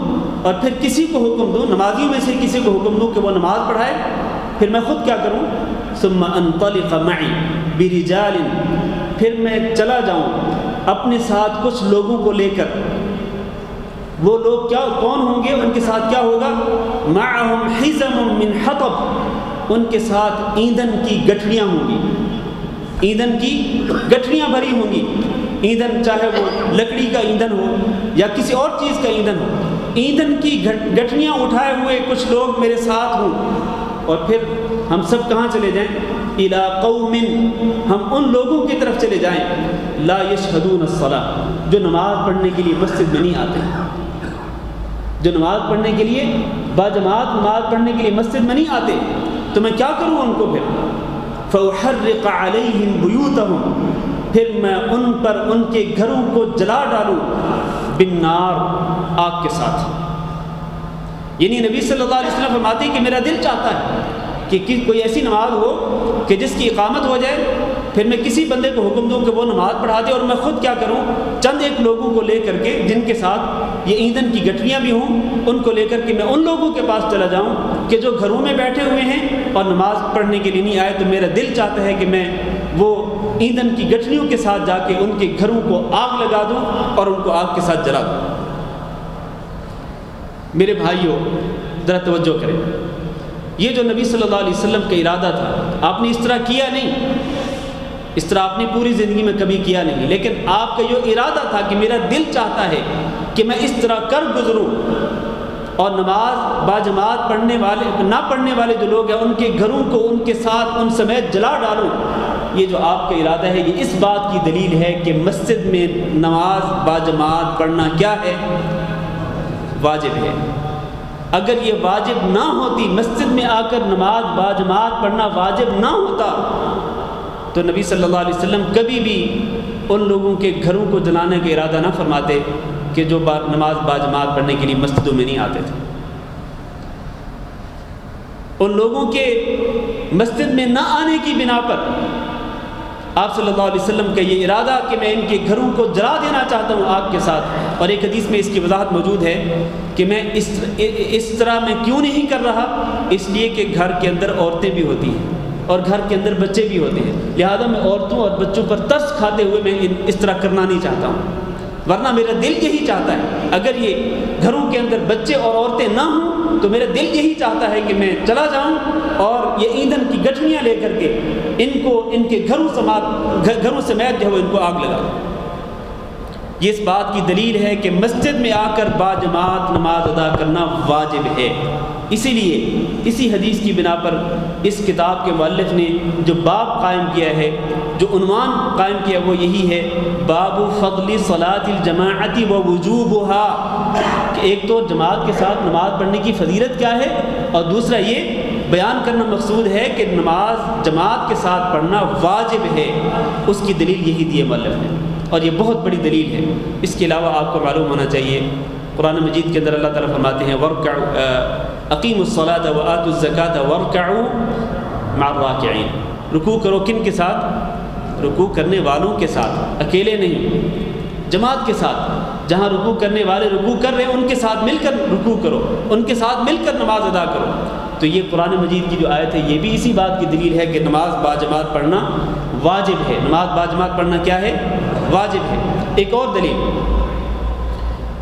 اور پھر کسی کو حکم دوں، نمازیوں میں سے کسی کو حکم دوں کہ وہ نماز پڑھائے، پھر میں خود کیا کروں، ثم انطلق معی برجال، پھر میں چلا جاؤں اپنے ساتھ کچھ لوگوں کو لے کر۔ وہ لوگ کون ہوں گے؟ ان کے ساتھ کیا ہوگا؟ معہم حزم من حطب، ان کے ساتھ ایندھن کی گٹھڑیاں ہوں گی، ایندھن کی گٹھڑیاں بھری ہوں گی۔ ایندھن چاہے وہ لکڑی کا ایندھن ہو یا کسی اور چیز کا ایندھن ہو، ایندھن کی گٹھڑیاں اٹھائے ہوئے کچھ لوگ میرے ساتھ ہوں، اور پھر ہم سب کہاں چلے جائیں؟ الی قوم، ہم ان لوگوں کی طرف چلے جائیں لا یشہدون الصلاۃ، جو نماز پڑھنے کے لیے مسجد میں نہیں آتے، جو نماز پڑھنے کے لیے باجماعت نماز پڑھنے کے لیے مسجد میں نہیں آتے، تو میں کیا کروں ان کو؟ پھر فاحرق علیہم بیوتہم، پھر میں ان پر ان کے گھروں کو جلا ڈالوں، بالنار، آگ کے ساتھ۔ یعنی نبی صلی اللہ علیہ وسلم فرماتے ہیں کہ میرا دل چاہتا ہے کہ کوئی ایسی نماز ہو کہ جس کی اقامت ہو جائے، پھر میں کسی بندے کو حکم دوں کہ وہ نماز پڑھا دے، اور میں خود کیا کروں، چند ایک لوگوں کو لے کر کے جن کے ساتھ یہ ایندھن کی گٹھڑیاں بھی ہوں، ان کو لے کر کے میں ان لوگوں کے پاس چلا جاؤں کہ جو گھروں میں بیٹھے ہوئے ہیں اور نماز پڑھنے کے لیے نہیں آئے، تو میرا دل چاہتا ہے کہ میں وہ ایندھن کی گٹھڑیوں کے ساتھ جا کے ان کے گھروں کو آگ لگا دوں اور ان کو آگ کے ساتھ جلا دوں۔ میرے بھائیوں ذرا توجہ کریں، یہ جو نبی صلی اللہ علیہ وسلم کا ارادہ تھا، آپ نے اس طرح کیا نہیں، اس طرح آپ نے پوری زندگی میں کبھی کیا نہیں، لیکن آپ کا جو ارادہ تھا کہ میرا دل چاہتا ہے کہ میں اس طرح کر گزروں اور نماز باجماعت پڑھنے والے نہ پڑھنے والے جو لوگ ہیں ان کے گھروں کو ان کے ساتھ ان سمیت جلا ڈالوں، یہ جو آپ کا ارادہ ہے یہ اس بات کی دلیل ہے کہ مسجد میں نماز باجماعت پڑھنا کیا ہے؟ واجب ہے۔ اگر یہ واجب نہ ہوتی، مسجد میں آ کر نماز باجماعت پڑھنا واجب نہ ہوتا، تو نبی صلی اللہ علیہ وسلم کبھی بھی ان لوگوں کے گھروں کو جلانے کا ارادہ نہ فرماتے کہ جو نماز باجماعت پڑھنے کے لیے مسجدوں میں نہیں آتے تھے۔ ان لوگوں کے مسجد میں نہ آنے کی بنا پر آپ صلی اللہ علیہ وسلم کا یہ ارادہ کہ میں ان کے گھروں کو جلا دینا چاہتا ہوں آگ کے ساتھ، اور ایک حدیث میں اس کی وضاحت موجود ہے کہ میں اس طرح میں کیوں نہیں کر رہا، اس لیے کہ گھر کے اندر عورتیں بھی ہوتی ہیں اور گھر کے اندر بچے بھی ہوتے ہیں، لہذا میں عورتوں اور بچوں پر ترس کھاتے ہوئے میں اس طرح کرنا نہیں چاہتا ہوں، ورنہ میرا دل یہی چاہتا ہے اگر یہ گھروں کے اندر بچے اور عورتیں نہ ہوں تو میرا دل یہی چاہتا ہے کہ میں چلا جاؤں اور یہ ایندھن کی گٹھڑیاں لے کر کے ان کے گھروں سمیت جو ہے ان کو آگ لگا دوں۔ یہ اس بات کی دلیل ہے کہ مسجد میں آ کر باجماعت نماز ادا کرنا واجب ہے۔ اسی لیے اسی حدیث کی بنا پر اس کتاب کے مؤلف نے جو باب قائم کیا ہے، جو عنوان قائم کیا وہ یہی ہے، باب فضل صلاۃ الجماعت و وجوبها، کہ ایک تو جماعت کے ساتھ نماز پڑھنے کی فضیلت کیا ہے، اور دوسرا یہ بیان کرنا مقصود ہے کہ نماز جماعت کے ساتھ پڑھنا واجب ہے۔ اس کی دلیل یہی دی ہے مؤلف نے، اور یہ بہت بڑی دلیل ہے۔ اس کے علاوہ آپ کو معلوم ہونا چاہیے قرآن مجید کے اندر اللہ تعالیٰ فرماتے ہیں اقیموا الصلاۃ وآتوا الزکاۃ وارکعوا مع الراکعین، رکوع کرو کن کے ساتھ؟ رکوع کرنے والوں کے ساتھ، اکیلے نہیں، جماعت کے ساتھ، جہاں رکوع کرنے والے رکوع کر رہے ہیں ان کے ساتھ مل کر رکوع کرو، ان کے ساتھ مل کر نماز ادا کرو۔ تو یہ قرآن مجید کی جو آیت ہے یہ بھی اسی بات کی دلیل ہے کہ نماز باجماعت پڑھنا واجب ہے۔ نماز باجماعت پڑھنا کیا ہے؟ واجب ہے۔ ایک اور دلیل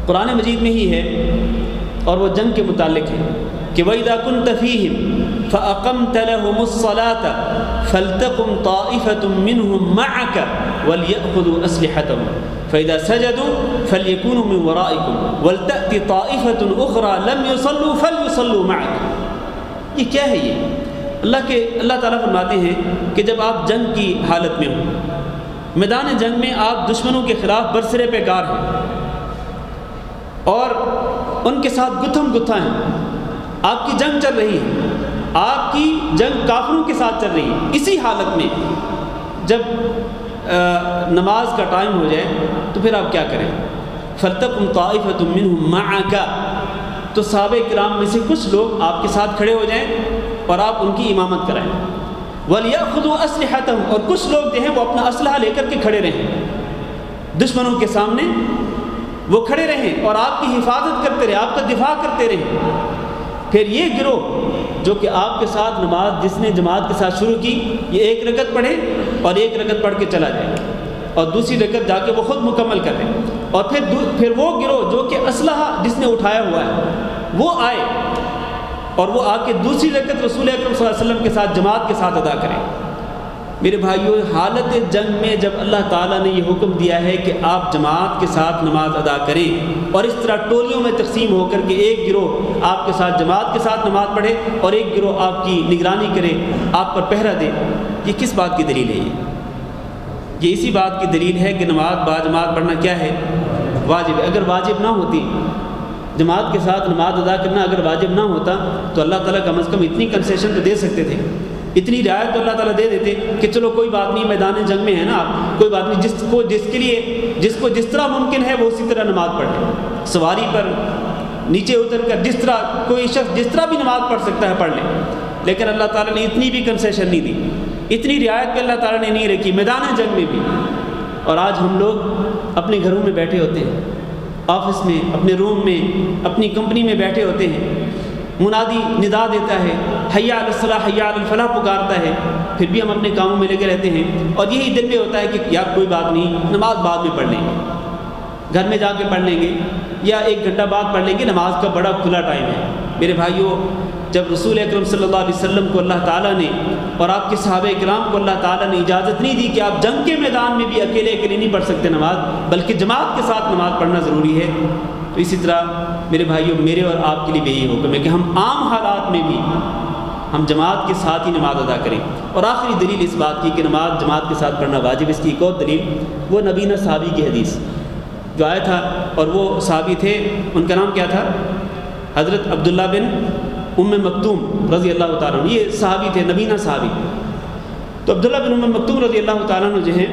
قرآن مجید میں ہی ہے، اور وہ جنگ کے متعلق ہے کہ وَإِذَا كُنْتَ فِيهِمْ فَأَقَمْتَ لَهُمُ الصَّلَاةَ فَلْتَقُمْ طَائِفَةٌ مِّنْهُمْ مَعَكَ وَلْيَأْخُذُوا أَسْلِحَتَهُمْ فَإِذَا سَجَدُوا فَلْيَكُونُوا مِنْ وَرَائِكُمْ وَلْتَأْتِ طَائِفَةٌ أُخْرَى لَمْ يُصَلُّوا فَلْيُصَلُّوا مَعَكَ۔ یہ کیا ہے؟ یہ اللہ تعالیٰ فرماتے ہیں کہ جب آپ جنگ کی حالت میں ہوں، میدان جنگ میں آپ دشمنوں کے خلاف برسرے پیکار ہیں اور ان کے ساتھ گتھم گتھا ہیں، آپ کی جنگ چل رہی ہے، آپ کی جنگ کافروں کے ساتھ چل رہی ہے، اسی حالت میں جب نماز کا ٹائم ہو جائے تو پھر آپ کیا کریں؟ فَلْتَقُمْ طَائِفَةٌ مِّنْهُمْ مَعَكَ، تو صحابہ کرام میں سے کچھ لوگ آپ کے ساتھ کھڑے ہو جائیں اور آپ ان کی امامت کرائیں۔ وَلْيَأْخُذُوا أَسْلِحَتَهُمْ، اور کچھ لوگ جو ہیں وہ اپنا اسلحہ لے کر کے کھڑے رہیں، دشمنوں کے سامنے وہ کھڑے رہیں اور آپ کی حفاظت کرتے رہیں، آپ کا دفاع کرتے رہیں۔ پھر یہ گروہ جو کہ آپ کے ساتھ نماز جس نے جماعت کے ساتھ شروع کی، یہ ایک رکعت پڑھے اور ایک رکعت پڑھ کے چلا جائے اور دوسری رکعت جا کے وہ خود مکمل کر لیں، اور پھر وہ گروہ جو کہ اسلحہ جس نے اٹھایا ہوا ہے وہ آئے اور وہ آ کے دوسری رکعت رسول اکرم صلی اللہ علیہ وسلم کے ساتھ جماعت کے ساتھ ادا کریں۔ میرے بھائیوں، حالت جنگ میں جب اللہ تعالیٰ نے یہ حکم دیا ہے کہ آپ جماعت کے ساتھ نماز ادا کریں اور اس طرح ٹولیوں میں تقسیم ہو کر کے ایک گروہ آپ کے ساتھ جماعت کے ساتھ نماز پڑھے اور ایک گروہ آپ کی نگرانی کرے، آپ پر پہرا دے، یہ کس بات کی دلیل ہے؟ یہ اسی بات کی دلیل ہے کہ نماز باجماعت پڑھنا کیا ہے؟ واجب ہے۔ اگر واجب نہ ہوتی، جماعت کے ساتھ نماز ادا کرنا اگر واجب نہ ہوتا تو اللہ تعالیٰ کم از کم اتنی کنسیشن تو دے سکتے تھے، اتنی رعایت تو اللہ تعالیٰ دے دیتے کہ چلو کوئی بات نہیں، میدان جنگ میں ہے نا آپ، کوئی بات نہیں، جس کو جس طرح ممکن ہے وہ اسی طرح نماز پڑھ لے، سواری پر نیچے اتر کر جس طرح کوئی شخص جس طرح بھی نماز پڑھ سکتا ہے پڑھ لے۔ لیکن اللہ تعالیٰ نے اتنی بھی کنسیشن نہیں دی، اتنی رعایت بھی اللہ تعالیٰ نے نہیں رکھی میدان جنگ میں بھی۔ اور آج ہم لوگ اپنے گھروں میں بیٹھے ہوتے ہیں، آفس میں، اپنے روم میں، اپنی کمپنی میں بیٹھے ہوتے ہیں، منادی ندا دیتا ہے، حی علی الصلاح حی علی الفلاح پکارتا ہے، پھر بھی ہم اپنے کاموں میں لگے رہتے ہیں اور یہی دل میں ہوتا ہے کہ یار کوئی بات نہیں، نماز بعد میں پڑھ لیں گے، گھر میں جا کے پڑھ لیں گے یا 1 گھنٹہ بعد پڑھ لیں گے، نماز کا بڑا کھلا ٹائم ہے۔ میرے بھائیوں، جب رسول اکرم صلی اللہ علیہ وسلم کو اللہ تعالیٰ نے اور آپ کے صحابہ کرام کو اللہ تعالیٰ نے اجازت نہیں دی کہ آپ جنگ کے میدان میں بھی اکیلے نہیں پڑھ سکتے نماز، بلکہ جماعت کے ساتھ نماز پڑھنا ضروری ہے، تو اسی طرح میرے بھائیوں میرے اور آپ کے لیے بھی یہی حکم ہے کہ ہم عام حالات میں بھی ہم جماعت کے ساتھ ہی نماز ادا کریں۔ اور آخری دلیل اس بات کی کہ نماز جماعت کے ساتھ پڑھنا واجب، اس کی ایک اور دلیل وہ نبینا صحابی کی حدیث جو آیا تھا، اور وہ صحابی تھے، ان کا نام کیا تھا؟ حضرت عبداللہ بن ام مکتوم رضی اللہ تعالیٰ عنہ، یہ صحابی تھے، نبینا صحابی۔ تو عبداللہ بن ام مکتوم رضی اللہ تعالیٰ عنہ جو ہیں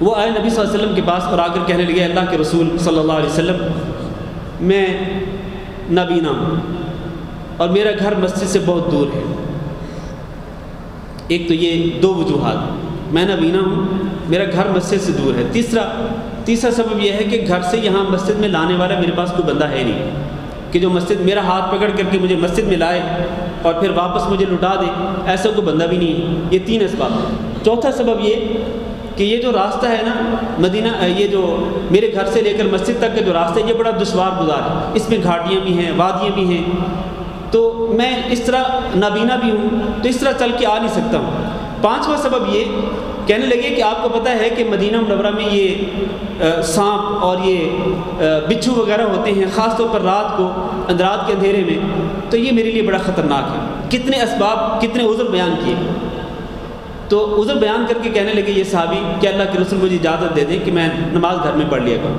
وہ آئے نبی صلی اللہ علیہ وسلم کے پاس اور آ کر کہنے لگے، اللہ کے رسول صلی اللہ علیہ وسلم، میں نابینا ہوں اور میرا گھر مسجد سے بہت دور ہے۔ ایک تو یہ 2 وجوہات، میں نابینا ہوں، میرا گھر مسجد سے دور ہے۔ تیسرا سبب یہ ہے کہ گھر سے یہاں مسجد میں لانے والا میرے پاس کوئی بندہ ہے نہیں کہ جو مسجد میرا ہاتھ پکڑ کر کے مجھے مسجد میں لائے اور پھر واپس مجھے لٹا دے، ایسا کوئی بندہ بھی نہیں ہے۔ یہ 3 اسباب ہیں۔ چوتھا سبب یہ کہ یہ جو راستہ ہے نا مدینہ، یہ جو میرے گھر سے لے کر مسجد تک کا جو راستہ ہے یہ بڑا دشوار گزار ہے، اس میں گھاٹیاں بھی ہیں، وادیاں بھی ہیں، تو میں اس طرح نابینا بھی ہوں تو اس طرح چل کے آ نہیں سکتا ہوں۔ 5واں سبب یہ کہنے لگے کہ آپ کو پتہ ہے کہ مدینہ منورہ میں یہ سانپ اور یہ بچھو وغیرہ ہوتے ہیں، خاص طور پر رات کو رات کے اندھیرے میں، تو یہ میرے لیے بڑا خطرناک ہے۔ کتنے اسباب، کتنے عذر بیان کیے، تو عذر بیان کر کے کہنے لگے یہ صحابی کہ اللہ کے رسول مجھے اجازت دے دیں کہ میں نماز گھر میں پڑھ لیا کروں۔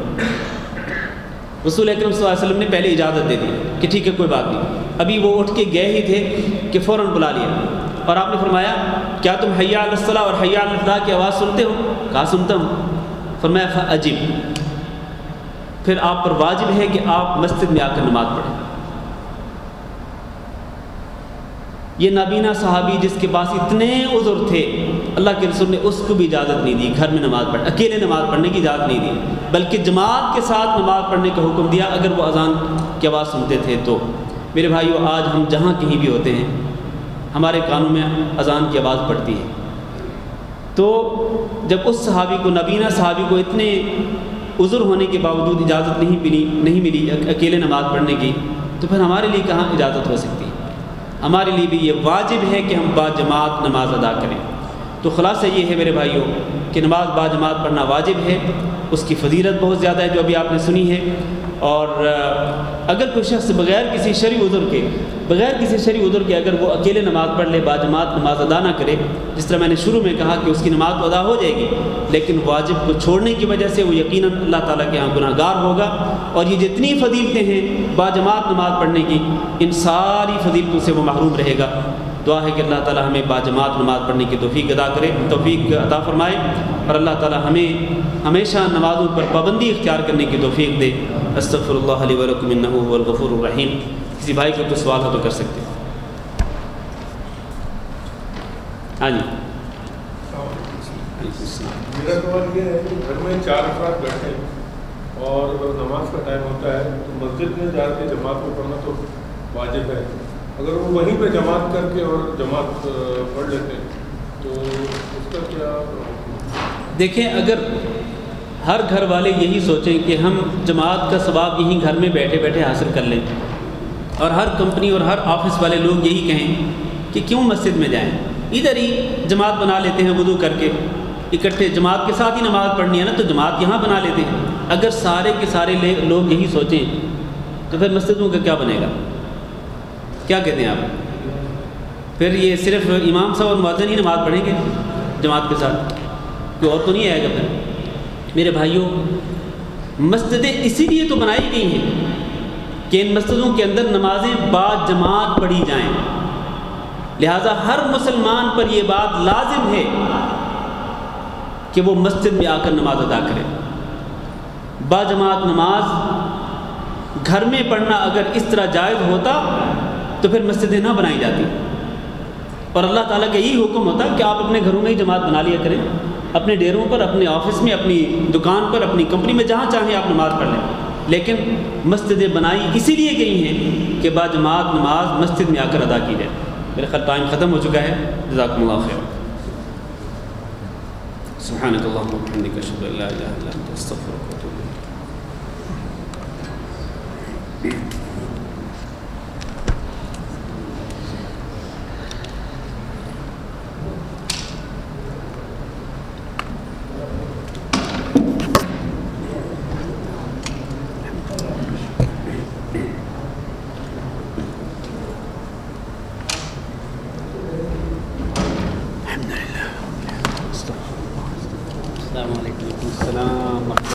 رسول اکرم صلی اللہ علیہ وسلم نے پہلے اجازت دے دی کہ ٹھیک ہے کوئی بات نہیں۔ ابھی وہ اٹھ کے گئے ہی تھے کہ فوراً بلا لیا اور آپ نے فرمایا کیا تم حی علی الصلاۃ اور حی علی الفلاح کی آواز سنتے ہو؟ کہا سنتا ہوں۔ فرمایا فاجب، پھر آپ پر واجب ہے کہ آپ مسجد میں آ کر نماز پڑھیں۔ یہ نابینا صحابی جس کے پاس اتنے عذر تھے، اللہ کے رسول نے اس کو بھی اجازت نہیں دی گھر میں نماز پڑھ، اکیلے نماز پڑھنے کی اجازت نہیں دی، بلکہ جماعت کے ساتھ نماز پڑھنے کا حکم دیا اگر وہ اذان کی آواز سنتے تھے تو۔ میرے بھائیو، آج ہم جہاں کہیں بھی ہوتے ہیں ہمارے کانوں میں اذان کی آواز پڑتی ہے، تو جب اس صحابی کو، نابینا صحابی کو اتنے عذر ہونے کے باوجود اجازت نہیں ملی اکیلے نماز پڑھنے کی، تو پھر ہمارے لیے کہاں اجازت ہو سکتی ہے؟ ہمارے لیے بھی یہ واجب ہے کہ ہم باجماعت نماز ادا کریں۔ تو خلاصہ یہ ہے میرے بھائیوں کہ نماز باجماعت پڑھنا واجب ہے، اس کی فضیلت بہت زیادہ ہے جو ابھی آپ نے سنی ہے۔ اور اگر کوئی شخص بغیر کسی شرعی عذر کے اگر وہ اکیلے نماز پڑھ لے، باجماعت نماز ادا نہ کرے، جس طرح میں نے شروع میں کہا کہ اس کی نماز تو ادا ہو جائے گی، لیکن واجب کو چھوڑنے کی وجہ سے وہ یقیناً اللہ تعالیٰ کے ہاں گناہ گار ہوگا، اور یہ جتنی فضیلتیں ہیں باجماعت نماز پڑھنے کی، ان ساری فضیلتوں سے وہ محروم رہے گا۔ دعا ہے کہ اللہ تعالیٰ ہمیں باجماعت نماز پڑھنے کی توفیق عطا فرمائے، اور اللہ تعالیٰ ہمیں ہمیشہ نمازوں پر پابندی اختیار کرنے کی توفیق دے۔ استغفر اللہ لی ولکم انہ هو الغفور الرحیم۔ کسی بھائی کو تو سوال ہو تو کر سکتے ہیں۔ ہاں جی، میرا سوال یہ ہے کہ گھر میں 4 افراد بیٹھے اور نماز کا ٹائم ہوتا ہے تو مسجد میں جا کے جماعت میں پڑھنا تو واجب ہے، اگر وہ وہیں پہ جماعت کر کے اور جماعت پڑھ لیتے ہیں تو اس کا کیا؟ دیکھیں، اگر ہر گھر والے یہی سوچیں کہ ہم جماعت کا ثواب یہیں گھر میں بیٹھے بیٹھے حاصل کر لیں، اور ہر کمپنی اور ہر آفس والے لوگ یہی کہیں کہ کیوں مسجد میں جائیں، ادھر ہی جماعت بنا لیتے ہیں وضو کر کے، اکٹھے جماعت کے ساتھ ہی نماز پڑھنی ہے نا تو جماعت یہاں بنا لیتے ہیں۔ اگر سارے کے سارے لوگ یہی سوچیں تو پھر مسجدوں کا کیا بنے گا؟ کیا کہتے ہیں آپ؟ پھر یہ صرف امام صاحب اور مؤذن ہی نماز پڑھیں گے جماعت کے ساتھ، کوئی اور تو نہیں آئے گا؟ پھر میرے بھائیوں، مسجدیں اسی لیے تو بنائی گئی ہیں کہ ان مسجدوں کے اندر نمازیں با جماعت پڑھی جائیں، لہٰذا ہر مسلمان پر یہ بات لازم ہے کہ وہ مسجد میں آ کر نماز ادا کرے۔ با جماعت نماز گھر میں پڑھنا اگر اس طرح جائز ہوتا تو پھر مسجدیں نہ بنائی جاتی، اور اللہ تعالیٰ کا یہی حکم ہوتا کہ آپ اپنے گھروں میں ہی جماعت بنا لیا کریں، اپنے ڈیروں پر، اپنے آفس میں، اپنی دکان پر، اپنی کمپنی میں، جہاں چاہیں آپ نماز پڑھ لیں۔ لیکن مسجدیں بنائی اسی لیے گئی ہیں کہ با جماعت نماز مسجد میں آ کر ادا کی جائے۔ میرا خیال ٹائم ختم ہو چکا ہے، جزاکم اللہ خیر۔ سبحانک اللہم و بحمدک، اشہد ان لا الہ الا انت، استغفرک و اتوب الیک۔ السلام علیکم۔ السلام